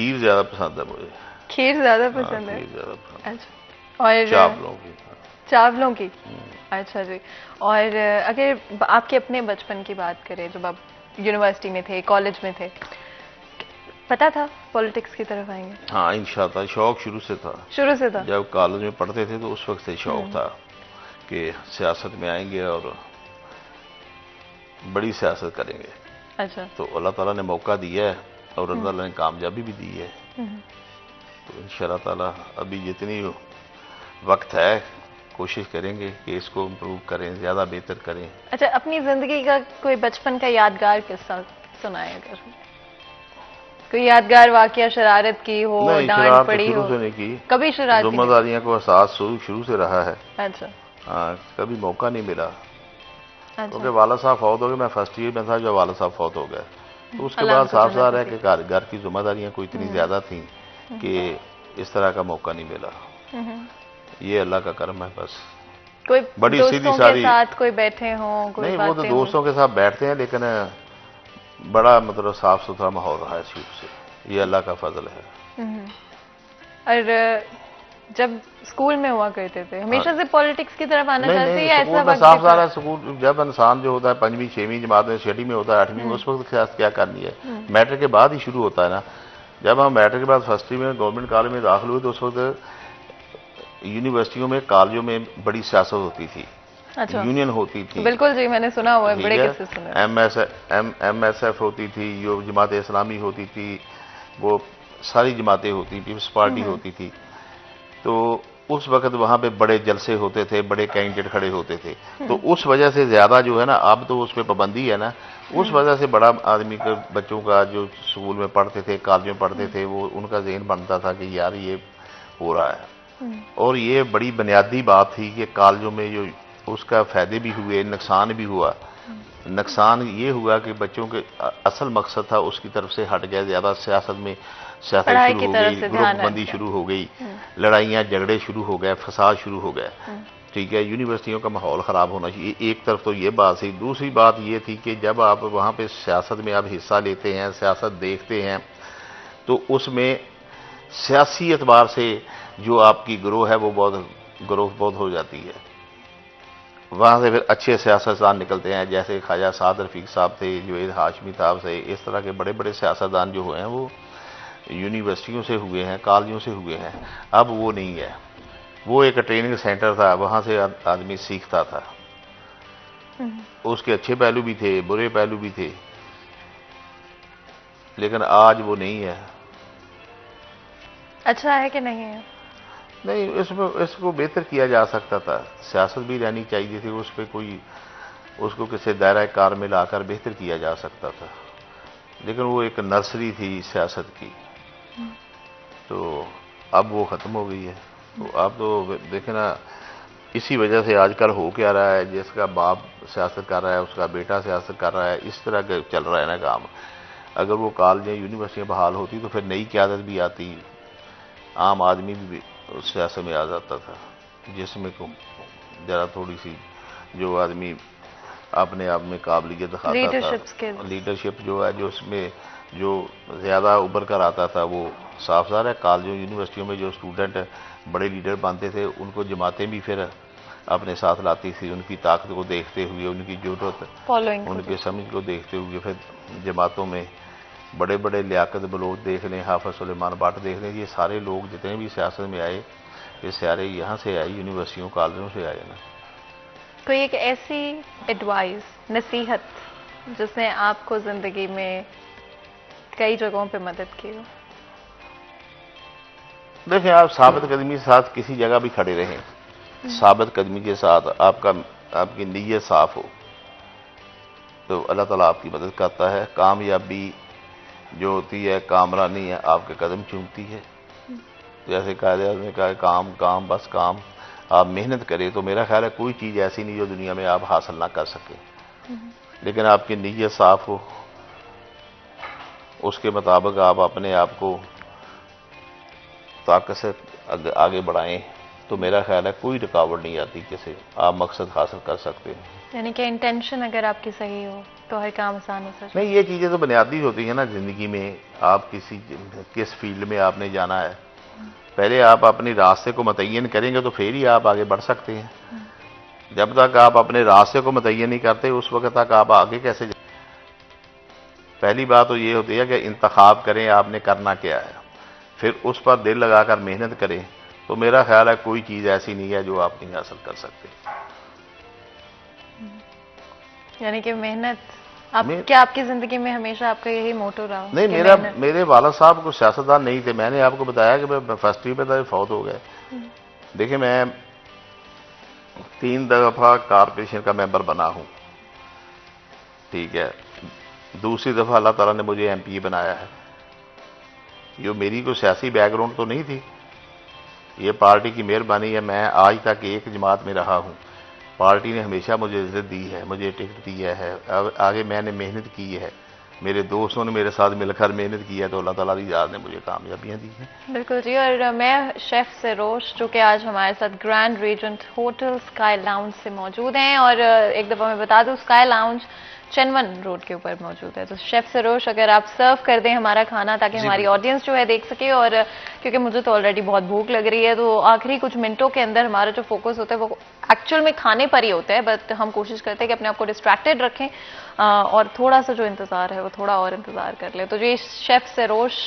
S7: खीर ज्यादा पसंद है मुझे।
S1: खीर ज्यादा
S7: हाँ,
S1: पसंद है?
S7: खीर ज्यादा पसंद है।
S1: अच्छा। और
S7: चावलों की।
S1: चावलों की। अच्छा जी। और अगर आपके अपने बचपन की बात करें, जब आप यूनिवर्सिटी में थे, कॉलेज में थे, पता था पॉलिटिक्स की तरफ आएंगे?
S7: हाँ, इंशाअल्लाह शौक शुरू से था।
S1: शुरू से था?
S7: जब कॉलेज में पढ़ते थे तो उस वक्त से शौक था कि सियासत में आएंगे और बड़ी सियासत करेंगे।
S1: अच्छा।
S7: तो अल्लाह ताला ने मौका दिया है और अल्लाह ताला ने कामयाबी भी दी है। तो इंशाअल्लाह ताला अभी जितनी वक्त है कोशिश करेंगे कि इसको इम्प्रूव करें, ज़्यादा बेहतर करें।
S1: अच्छा, अपनी जिंदगी का कोई बचपन का यादगार किस्सा सुनाए, अगर कोई यादगार वाकया, शरारत की हो,
S7: नहीं,
S1: डांट
S7: शरारत
S1: पड़ी
S7: शुरू
S1: हो?
S7: से नहीं की।
S1: कभी शरारत नहीं?
S7: जिम्मेदारियों को एहसास शुरू से रहा है।
S1: अच्छा।
S7: हाँ, कभी मौका नहीं मिला।
S1: अच्छा।
S7: क्योंकि वाला साहब फौत हो गए, मैं फर्स्ट ईयर में था जब वाला साहब फौत हो गए, तो उसके
S1: अल्लाह
S7: बाद
S1: उनको
S7: साफ
S1: जन्नत
S7: साफ है
S1: नसीब
S7: कि घर की जिम्मेदारियां कोई इतनी ज्यादा थी कि इस तरह का मौका नहीं मिला। ये अल्लाह का करम है बस।
S1: कोई
S7: बड़ी
S1: दोस्तों
S7: सीधी
S1: के
S7: सारी
S1: साथ कोई बैठे हों, कोई
S7: नहीं, वो तो
S1: बातें हों?
S7: दोस्तों के साथ बैठते हैं, लेकिन बड़ा मतलब साफ सुथरा माहौल रहा है शुरू से। ये अल्लाह का फजल है।
S1: और जब स्कूल में हुआ करते थे, हमेशा से पॉलिटिक्स की तरफ आना
S7: नहीं
S1: चाहते
S7: नहीं,
S1: या
S7: स्कूल
S1: ऐसा
S7: में
S1: वक्त
S7: साफ
S1: भी था?
S7: सारा स्कूल जब इंसान जो होता है 5वीं 6वीं जमात में, 6वीं में होता है, 8वीं में, उस वक्त सियासत क्या करनी है? मैट्रिक के बाद ही शुरू होता है ना। जब हम मैट्रिक के बाद फर्स्ट ईयर में गवर्नमेंट कॉलेज में दाखिल हुए तो उस वक्त यूनिवर्सिटियों में, कॉलेजों में बड़ी सियासत होती थी।
S1: अच्छा।
S7: यूनियन होती थी।
S1: बिल्कुल जी, मैंने सुना हुआ है, बड़े किस्से सुने।
S7: MSF होती थी, जो जमात इस्लामी होती थी, वो सारी जमातें होती, पीपल्स पार्टी होती थी। तो उस वक्त वहां पे बड़े जलसे होते थे, बड़े कैंडिडेट खड़े होते थे। तो उस वजह से ज्यादा जो है ना, अब तो उस पर पाबंदी है ना, उस वजह से बड़ा आदमी के बच्चों का जो स्कूल में पढ़ते थे, कॉलेज में पढ़ते थे, वो उनका ज़हन बनता था कि यार ये हो रहा है। और ये बड़ी बुनियादी बात थी कि कॉलेजों में जो उसका फायदे भी हुए, नुकसान भी हुआ। नुकसान ये हुआ कि बच्चों के असल मकसद था उसकी तरफ से हट गया, ज्यादा सियासत में सियासत
S1: पढ़ाई
S7: शुरू
S1: की
S7: हो
S1: तरफ
S7: गई,
S1: से ध्यान
S7: ग्रुपबंदी
S1: हट गया।
S7: शुरू हो गई, लड़ाइयाँ झगड़े शुरू हो गए, फसाद शुरू हो गए। ठीक है, यूनिवर्सिटियों का माहौल ख़राब होना चाहिए। एक तरफ तो ये बात थी। दूसरी बात ये थी कि जब आप वहाँ पे सियासत में आप हिस्सा लेते हैं, सियासत देखते हैं, तो उसमें सियासी एतबार से जो आपकी ग्रोथ है वो बहुत हो जाती है। वहाँ से फिर अच्छे सियासतदान निकलते हैं, जैसे ख्वाजा साद रफीक साहब थे, जुवेद हाशमी साहब से, इस तरह के बड़े बड़े सियासतदान जो हुए हैं वो यूनिवर्सिटियों से हुए हैं, कॉलेजों से हुए हैं। अब वो नहीं है। वो एक ट्रेनिंग सेंटर था, वहाँ से आदमी सीखता था। उसके अच्छे पहलू भी थे, बुरे पहलू भी थे, लेकिन आज वो नहीं है।
S1: अच्छा है कि नहीं है?
S7: नहीं, इसको बेहतर किया जा सकता था। सियासत भी रहनी चाहिए थी, उस पर कोई उसको किसी दायरा कार में लाकर बेहतर किया जा सकता था, लेकिन वो एक नर्सरी थी सियासत की, तो अब वो ख़त्म हो गई है। तो अब तो देखें ना, इसी वजह से आजकल हो क्या रहा है, जिसका बाप सियासत कर रहा है उसका बेटा सियासत कर रहा है, इस तरह का चल रहा है ना काम। अगर वो कॉलेजें यूनिवर्सिटियाँ बहाल होती तो फिर नई क़यादत भी आती, आम आदमी भी सियासत में आ जाता था, जिसमें को ज़रा थोड़ी सी जो आदमी अपने आप में काबिलियत दिखाता था, लीडरशिप जो है, जो उसमें जो ज़्यादा उभर कर आता था, वो साफ साफ है। कॉलेजों यूनिवर्सिटियों में जो स्टूडेंट बड़े लीडर बनते थे, उनको जमातें भी फिर अपने साथ लाती थी। उनकी ताकत को देखते हुए, उनकी ज़रूरत, उनके समझ को देखते हुए फिर जमातों में बड़े बड़े लियाकत बलोच देख लें, हाफिज सुलेमान भट्ट देख लें, ये सारे लोग जितने भी सियासत में आए, ये सारे यहाँ से आए, यूनिवर्सिटियों कॉलेजों से आए ना।
S1: कोई एक ऐसी एडवाइस, नसीहत जिसने आपको जिंदगी में कई जगहों पे मदद की हो?
S7: देखें, आप साबित कदमी के साथ किसी जगह भी खड़े रहें, साबित कदमी के साथ आपकी नीयत साफ हो तो अल्लाह ताला आपकी मदद करता है। कामयाबी जो होती है, कामरानी है, आपके कदम चूमती है। जैसे कायदे-आज़म ने कहा, काम काम बस काम। आप मेहनत करें तो मेरा ख्याल है कोई चीज़ ऐसी नहीं जो दुनिया में आप हासिल ना कर सके, लेकिन आपकी नीयत साफ हो, उसके मुताबिक आप अपने आप को ताकत से आगे बढ़ाएं, तो मेरा ख्याल है कोई रुकावट नहीं आती कि आप मकसद हासिल कर सकते हैं।
S1: यानी कि इंटेंशन अगर आपकी सही हो तो हर काम आसान हो सकता है।
S7: नहीं, ये चीज़ें तो बुनियादी होती हैं ना ज़िंदगी में। आप किस फील्ड में आपने जाना है, पहले आप अपने रास्ते को मुतय्यन करेंगे तो फिर ही आप आगे बढ़ सकते हैं। जब तक आप अपने रास्ते को मुतय्यन नहीं करते उस वक्त तक आप आगे कैसे पहली बात तो ये होती है कि इंतखाब करें आपने करना क्या है, फिर उस पर दिल लगाकर मेहनत करें, तो मेरा ख्याल है कोई चीज़ ऐसी नहीं है जो आप नहीं हासिल कर सकते।
S1: यानी कि मेहनत क्या आपकी जिंदगी में हमेशा आपका यही मोटो रहा?
S7: नहीं, मेरे वाला साहब को सियासतदान नहीं थे। मैंने आपको बताया कि मैं फर्स्ट पे था, फौत हो गए। देखिए, मैं 3 दफा कारपोरेशन का मेंबर बना हूं, ठीक है। दूसरी दफा अल्लाह ताला ने मुझे एमपी बनाया है। जो मेरी कोई सियासी बैकग्राउंड तो नहीं थी, ये पार्टी की मेहरबानी है। मैं आज तक एक जमात में रहा हूं, पार्टी ने हमेशा मुझे इज्जत दी है, मुझे टिकट दिया है। आगे मैंने मेहनत की है, मेरे दोस्तों ने मेरे साथ मिलकर मेहनत की है, तो अल्लाह ताला की याद ने मुझे कामयाबियां दी हैं।
S1: बिल्कुल जी। और मैं शेफ सरोश जो कि आज हमारे साथ Grand Regent Hotel Sky Lounge से मौजूद हैं, और एक दफ़ा मैं बता दूं स्काई लाउंज चनवन रोड के ऊपर मौजूद है। तो शेफ सरोश, अगर आप सर्व कर दें हमारा खाना ताकि हमारी ऑडियंस जो है देख सके, और क्योंकि मुझे तो ऑलरेडी बहुत भूख लग रही है, तो आखिरी कुछ मिनटों के अंदर हमारा जो फोकस होता है वो एक्चुअल में खाने पर ही होता है, बट हम कोशिश करते हैं कि अपने आप को डिस्ट्रैक्टेड रखें और थोड़ा सा जो इंतज़ार है वो थोड़ा और इंतज़ार कर ले। तो ये chef Sarosh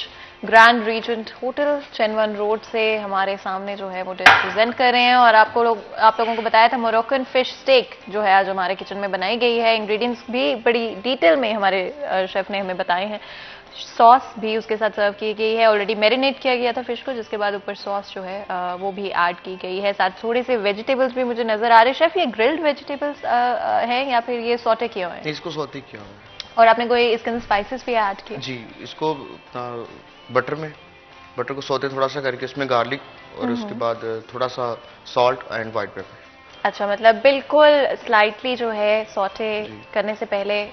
S1: Grand Regent hotel Chanwan road से हमारे सामने जो है वो डिश प्रेजेंट कर रहे हैं, और आप लोगों को बताया था मोरक्कन फिश स्टेक जो है आज हमारे किचन में बनाई गई है। इंग्रेडिएंट्स भी बड़ी डिटेल में हमारे शेफ ने हमें बताए हैं। सॉस भी उसके साथ सर्व की गई है, ऑलरेडी मैरिनेट किया गया था फिश को, जिसके बाद ऊपर सॉस जो है वो भी ऐड की गई है। साथ थोड़े से वेजिटेबल्स भी मुझे नजर आ रहे हैं। शेफ, ये ग्रिल्ड वेजिटेबल्स हैं या फिर ये सॉटे किए हुए हैं?
S6: इसको सौते किया हुआ है।
S1: और आपने कोई इसके अंदर स्पाइसेस भी ऐड किए?
S6: जी, इसको बटर को सौते थोड़ा सा करके इसमें गार्लिक और उसके बाद थोड़ा सा सॉल्ट एंड वाइट पेपर।
S1: अच्छा, मतलब बिल्कुल स्लाइटली जो है सॉटे करने से पहले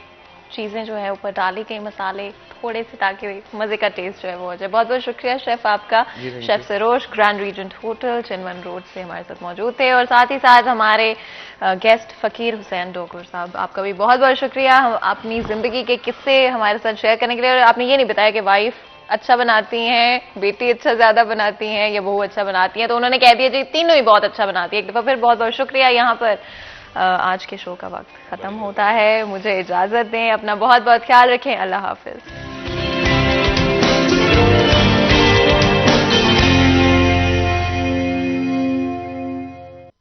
S1: चीज़ें जो है ऊपर डाली गई, मसाले थोड़े से, ताकि मज़े का टेस्ट जो है वो हो जाए। बहुत बहुत शुक्रिया शेफ आपका। Chef Sarosh Grand Regent hotel Chanwan road से हमारे साथ मौजूद थे, और साथ ही साथ हमारे गेस्ट फ़कीर हुसैन डोगर साहब, आपका भी बहुत बहुत शुक्रिया अपनी ज़िंदगी के किस्से हमारे साथ शेयर करने के लिए। और आपने ये नहीं बताया कि वाइफ अच्छा बनाती हैं, बेटी अच्छा ज़्यादा बनाती हैं या बहू अच्छा बनाती हैं, तो उन्होंने कह दिया जी तीनों ही बहुत अच्छा बनाती है। एक दफ़ा फिर बहुत बहुत शुक्रिया। यहाँ पर आज के शो का वक्त ख़त्म होता है, मुझे इजाज़त दें, अपना बहुत बहुत ख्याल रखें, अल्लाह हाफिज़।